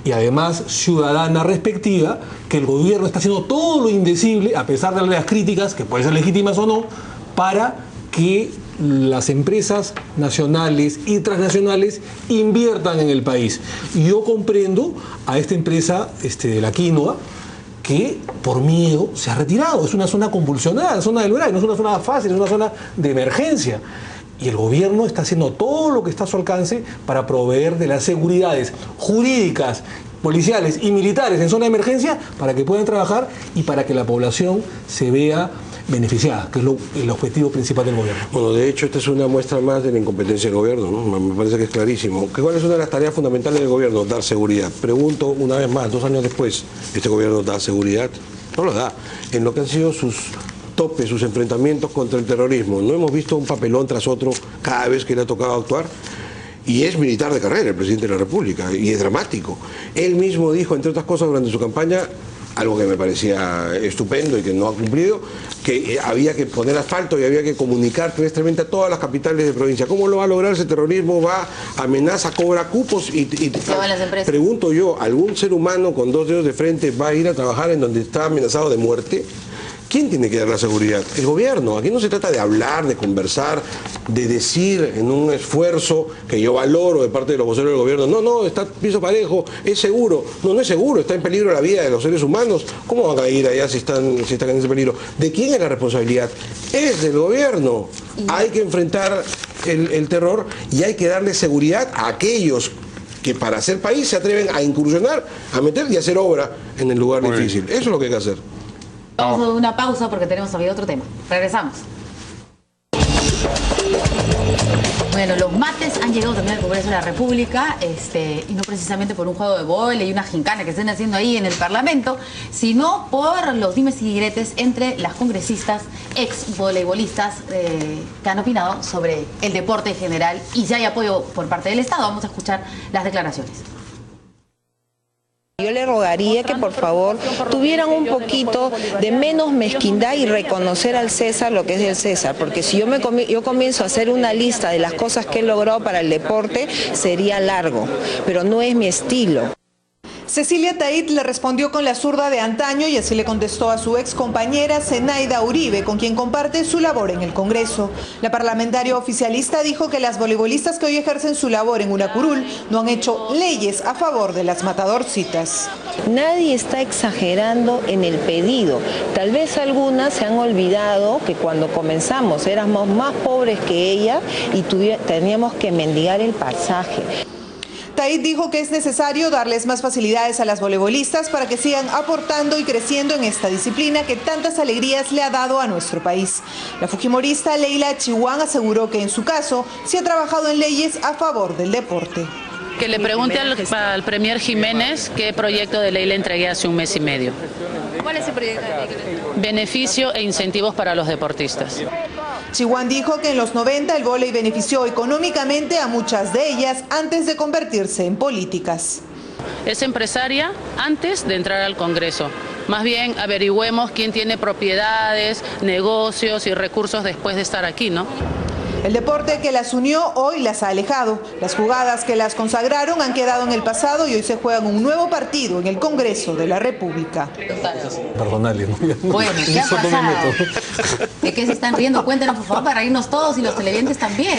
y además ciudadana respectiva, que el gobierno está haciendo todo lo indecible, a pesar de las críticas, que pueden ser legítimas o no, para que las empresas nacionales y transnacionales inviertan en el país. Y yo comprendo a esta empresa de la Quinoa, que por miedo se ha retirado. Es una zona convulsionada, zona del Uray, no es una zona fácil, es una zona de emergencia. Y el gobierno está haciendo todo lo que está a su alcance para proveer de las seguridades jurídicas policiales y militares en zona de emergencia para que puedan trabajar y para que la población se vea beneficiada, que es el objetivo principal del gobierno. Bueno, de hecho, esta es una muestra más de la incompetencia del gobierno, ¿no? Me parece que es clarísimo. ¿Cuál es una de las tareas fundamentales del gobierno? Dar seguridad. Pregunto una vez más, 2 años después, ¿este gobierno da seguridad? No lo da. En lo que han sido sus topes, sus enfrentamientos contra el terrorismo, no hemos visto un papelón tras otro cada vez que le ha tocado actuar. Y es militar de carrera el presidente de la República, y es dramático. Él mismo dijo, entre otras cosas, durante su campaña, algo que me parecía estupendo y que no ha cumplido, que había que poner asfalto y había que comunicar terrestremente a todas las capitales de provincia. ¿Cómo lo va a lograr ese terrorismo? Va, amenaza, cobra cupos y pregunto yo, ¿algún ser humano con 2 dedos de frente va a ir a trabajar en donde está amenazado de muerte? ¿Quién tiene que dar la seguridad? El gobierno. Aquí no se trata de hablar, de conversar, de decir en un esfuerzo que yo valoro de parte de los voceros del gobierno, no, está piso parejo, es seguro. No es seguro, está en peligro la vida de los seres humanos. ¿Cómo van a ir allá si están en ese peligro? ¿De quién es la responsabilidad? Es del gobierno. Hay que enfrentar el terror y hay que darle seguridad a aquellos que para hacer país se atreven a incursionar, a meter y a hacer obra en el lugar difícil. Eso es lo que hay que hacer. Vamos a una pausa porque tenemos todavía otro tema. Regresamos. Bueno, los mates han llegado también al Congreso de la República, y no precisamente por un juego de vóley y una gincana que estén haciendo ahí en el Parlamento, sino por los dimes y diretes entre las congresistas ex voleibolistas que han opinado sobre el deporte en general y si hay apoyo por parte del Estado. Vamos a escuchar las declaraciones. Yo le rogaría que por favor tuvieran un poquito de menos mezquindad y reconocer al César lo que es del César, porque si yo comienzo a hacer una lista de las cosas que he logrado para el deporte, sería largo, pero no es mi estilo. Cecilia Tait le respondió con la zurda de antaño y así le contestó a su ex compañera Zenaida Uribe, con quien comparte su labor en el Congreso. La parlamentaria oficialista dijo que las voleibolistas que hoy ejercen su labor en Urucurul no han hecho leyes a favor de las matadorcitas. Nadie está exagerando en el pedido. Tal vez algunas se han olvidado que cuando comenzamos éramos más pobres que ellas y teníamos que mendigar el pasaje. Tait dijo que es necesario darles más facilidades a las voleibolistas para que sigan aportando y creciendo en esta disciplina que tantas alegrías le ha dado a nuestro país. La fujimorista Leila Chihuán aseguró que en su caso se ha trabajado en leyes a favor del deporte. Que le pregunte al premier Jiménez qué proyecto de ley le entregué hace 1 mes y medio. ¿Cuál es el proyecto de ley? Beneficio e incentivos para los deportistas. Chihuán dijo que en los 90 el vóley benefició económicamente a muchas de ellas antes de convertirse en políticas. Es empresaria antes de entrar al Congreso. Más bien averigüemos quién tiene propiedades, negocios y recursos después de estar aquí, ¿no? El deporte que las unió hoy las ha alejado. Las jugadas que las consagraron han quedado en el pasado y hoy se juegan un nuevo partido en el Congreso de la República. Perdonale, ¿no? Bueno, ¿qué ha pasado? ¿De qué se están riendo? Cuéntenos, por favor, para reírnos todos y los televidentes también.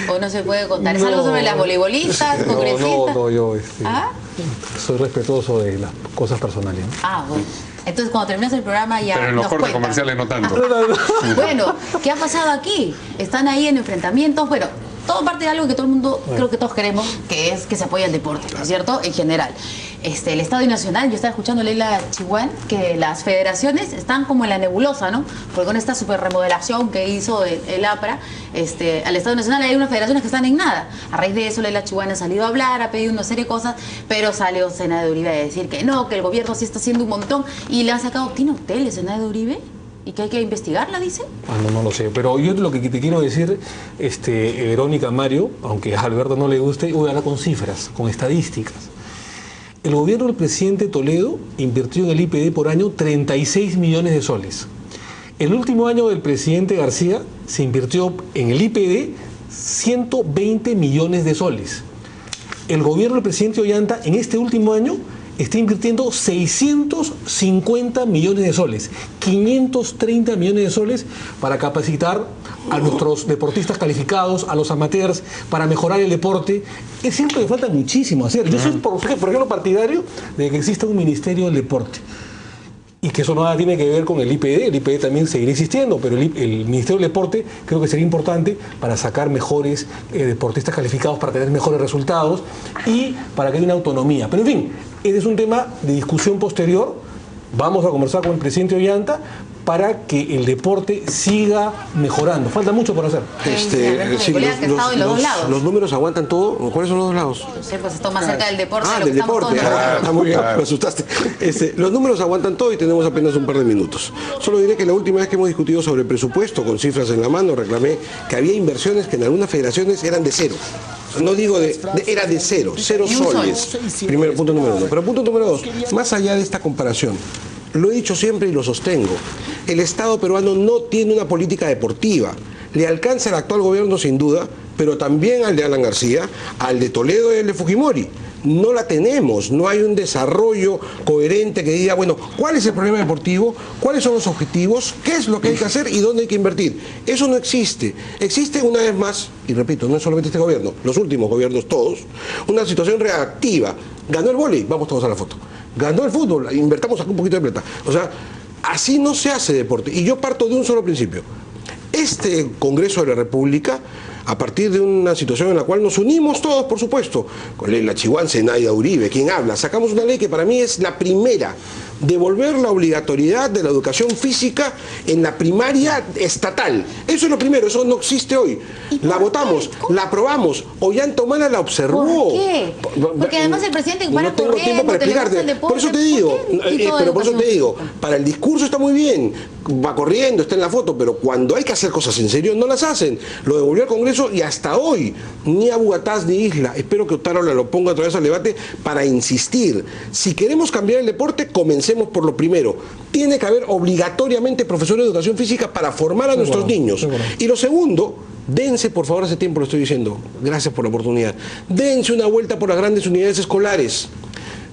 ¿O no se puede contar? ¿Es algo sobre las voleibolistas, congresistas? No, yo soy respetuoso de las cosas personales, ¿no? Ah, bueno. Entonces, cuando terminas el programa ya pero en los nos cortes cuentan. comerciales no tanto. Bueno, ¿qué ha pasado aquí? Están ahí en enfrentamientos. Bueno, todo parte de algo que todo el mundo, creo que todos queremos, que es que se apoya el deporte, ¿no es cierto? En general. El Estado Nacional, yo estaba escuchando a Leila Chihuán, que las federaciones están como en la nebulosa, ¿no? Porque con esta super remodelación que hizo el APRA, al Estado Nacional hay unas federaciones que están en nada. A raíz de eso, Leila Chihuán ha salido a hablar, ha pedido una serie de cosas, pero salió Zenaida Uribe a decir que no, que el gobierno sí está haciendo un montón, y le han sacado, ¿tiene hoteles Zenaida Uribe? ¿Y que hay que investigarla, dice? No lo sé, pero yo lo que te quiero decir, Verónica, Mario, aunque a Alberto no le guste, voy a hablar con cifras, con estadísticas. El gobierno del presidente Toledo invirtió en el IPD por año 36 millones de soles. El último año del presidente García se invirtió en el IPD 120 millones de soles. El gobierno del presidente Ollanta en este último año está invirtiendo 650 millones de soles, 530 millones de soles para capacitar a nuestros deportistas calificados, a los amateurs, para mejorar el deporte. Es cierto que falta muchísimo hacer. Yo soy, por ejemplo, partidario de que exista un Ministerio del Deporte. Y que eso nada tiene que ver con el IPD. El IPD también seguirá existiendo, pero el Ministerio del Deporte creo que sería importante para sacar mejores deportistas calificados, para tener mejores resultados y para que haya una autonomía. Pero en fin, Ese es un tema de discusión posterior. Vamos a conversar con el presidente Ollanta para que el deporte siga mejorando. Falta mucho por hacer. Sí, los números aguantan todo. ¿Cuáles son los dos lados? No sé, pues esto más cerca del deporte. Del deporte. Está muy bien, me asustaste. Los números aguantan todo y tenemos apenas un par de minutos. Solo diré que la última vez que hemos discutido sobre el presupuesto, con cifras en la mano, reclamé que había inversiones que en algunas federaciones eran de cero. No digo era de cero soles. Primero, punto número 1. Pero punto número 2, más allá de esta comparación, lo he dicho siempre y lo sostengo, el Estado peruano no tiene una política deportiva. Le alcanza al actual gobierno sin duda, pero también al de Alan García, al de Toledo y al de Fujimori. No la tenemos, no hay un desarrollo coherente que diga, bueno, ¿cuál es el problema deportivo? ¿Cuáles son los objetivos? ¿Qué es lo que hay que hacer y dónde hay que invertir? Eso no existe. Existe una vez más, y repito, no es solamente este gobierno, los últimos gobiernos todos, una situación reactiva. Ganó el vóley, vamos todos a la foto. Ganó el fútbol, invertamos aquí un poquito de plata. O sea, así no se hace deporte. Y yo parto de un solo principio. Este Congreso de la República, a partir de una situación en la cual nos unimos todos, por supuesto, con la chihuahua Zenaida Uribe, quien habla, sacamos una ley que para mí es la primera, devolver la obligatoriedad de la educación física en la primaria estatal. Eso es lo primero, eso no existe hoy. La votamos, la aprobamos, Ollanta Humala la observó. ¿Por qué? Porque además el presidente para no tengo tiempo para explicarte. Por eso te digo, para el discurso está muy bien, va corriendo, está en la foto, pero cuando hay que hacer cosas en serio no las hacen. Lo devolvió al Congreso y hasta hoy ni Abu Gataz ni Isla. Espero que Otárola lo ponga otra vez al debate para insistir. Si queremos cambiar el deporte, comencemos por lo primero. Tiene que haber obligatoriamente profesores de educación física para formar a nuestros niños. Y lo segundo, dense, por favor, hace tiempo lo estoy diciendo, gracias por la oportunidad, dense una vuelta por las grandes unidades escolares.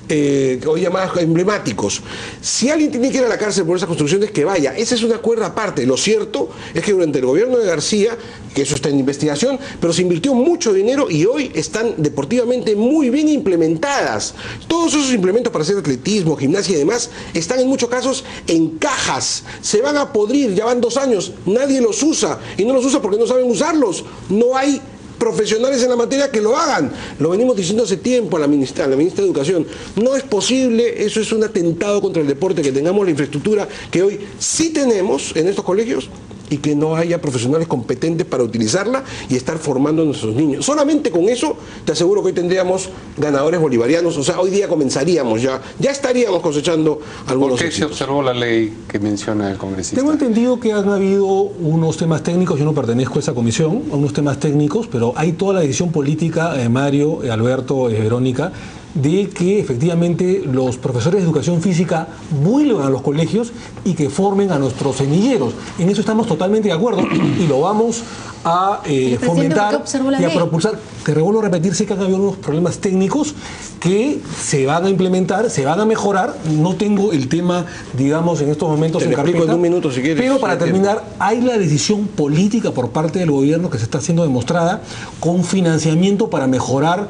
Hoy llamados emblemáticos. Si alguien tiene que ir a la cárcel por esas construcciones, que vaya. Esa es una cuerda aparte. Lo cierto es que durante el gobierno de García, que eso está en investigación, pero se invirtió mucho dinero y hoy están deportivamente muy bien implementadas. Todos esos implementos para hacer atletismo, gimnasia y demás están en muchos casos en cajas. Se van a podrir, ya van 2 años, nadie los usa y no los usa porque no saben usarlos. No hay profesionales en la materia que lo hagan. Lo venimos diciendo hace tiempo a la ministra de Educación. No es posible, eso es un atentado contra el deporte, que tengamos la infraestructura que hoy sí tenemos en estos colegios y que no haya profesionales competentes para utilizarla y estar formando a nuestros niños. Solamente con eso te aseguro que hoy tendríamos ganadores bolivarianos. O sea, hoy día comenzaríamos ya estaríamos cosechando algunos. ¿Por qué se observó la ley que menciona el congresista? Tengo entendido que han habido unos temas técnicos, yo no pertenezco a esa comisión, a unos temas técnicos, pero hay toda la decisión política, Mario, Alberto, Verónica, de que efectivamente los profesores de educación física vuelvan a los colegios y que formen a nuestros semilleros. En eso estamos totalmente de acuerdo y lo vamos a fomentar y a propulsar. Te vuelvo a repetir, sé que han habido unos problemas técnicos que se van a implementar, se van a mejorar. No tengo el tema, digamos, en estos momentos en carpeta. En un minuto, si quieres. Pero para terminar, hay la decisión política por parte del gobierno que se está haciendo demostrada con financiamiento para mejorar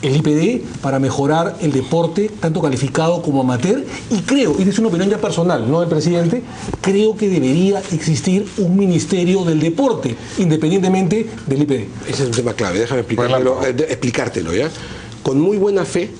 el IPD, para mejorar el deporte, tanto calificado como amateur, y creo, y es una opinión ya personal, no del presidente, creo que debería existir un ministerio del deporte, independientemente del IPD. Ese es un tema clave, déjame explicártelo, ¿ya? Con muy buena fe,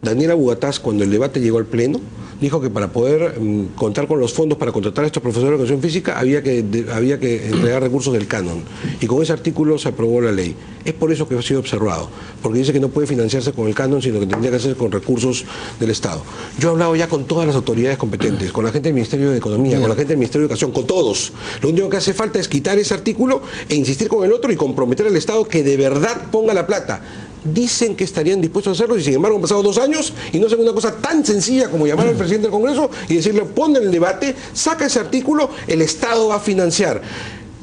Daniel Abu Gataz, cuando el debate llegó al Pleno, dijo que para poder contar con los fondos para contratar a estos profesores de educación física había que entregar recursos del canon. Y con ese artículo se aprobó la ley. Es por eso que ha sido observado, porque dice que no puede financiarse con el canon, sino que tendría que hacerse con recursos del Estado. Yo he hablado ya con todas las autoridades competentes, con la gente del Ministerio de Economía, con la gente del Ministerio de Educación, con todos. Lo único que hace falta es quitar ese artículo e insistir con el otro y comprometer al Estado que de verdad ponga la plata. Dicen que estarían dispuestos a hacerlo y sin embargo han pasado 2 años y no hacen una cosa tan sencilla como llamar al presidente del Congreso y decirle, pon en el debate, saca ese artículo, el Estado va a financiar.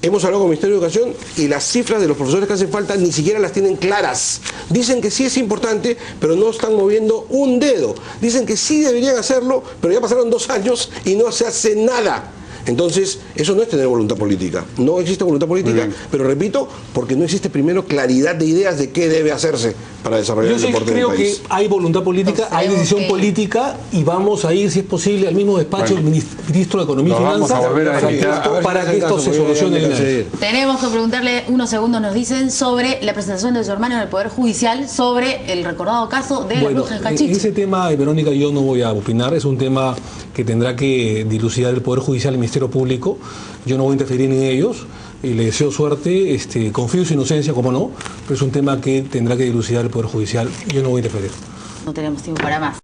Hemos hablado con el Ministerio de Educación y las cifras de los profesores que hacen falta ni siquiera las tienen claras. Dicen que sí es importante, pero no están moviendo un dedo. Dicen que sí deberían hacerlo, pero ya pasaron 2 años y no se hace nada. Entonces, eso no es tener voluntad política. No existe voluntad política, pero repito, porque no existe primero claridad de ideas de qué debe hacerse para desarrollar el deporte en el país. Yo creo que hay voluntad política, hay decisión política y vamos a ir, si es posible, al mismo despacho del ministro de Economía y Finanzas para que esto se solucione. Tenemos que preguntarle unos segundos, nos dicen, sobre la presentación de su hermano en el Poder Judicial sobre el recordado caso de la bruja del Cachiche. Ese tema, Verónica, yo no voy a opinar, es un tema que tendrá que dilucidar el Poder Judicial y el Ministerio Público. Yo no voy a interferir en ellos. Le deseo suerte, confío en su inocencia, como no, pero es un tema que tendrá que dilucidar el Poder Judicial y yo no voy a interferir. No tenemos tiempo para más.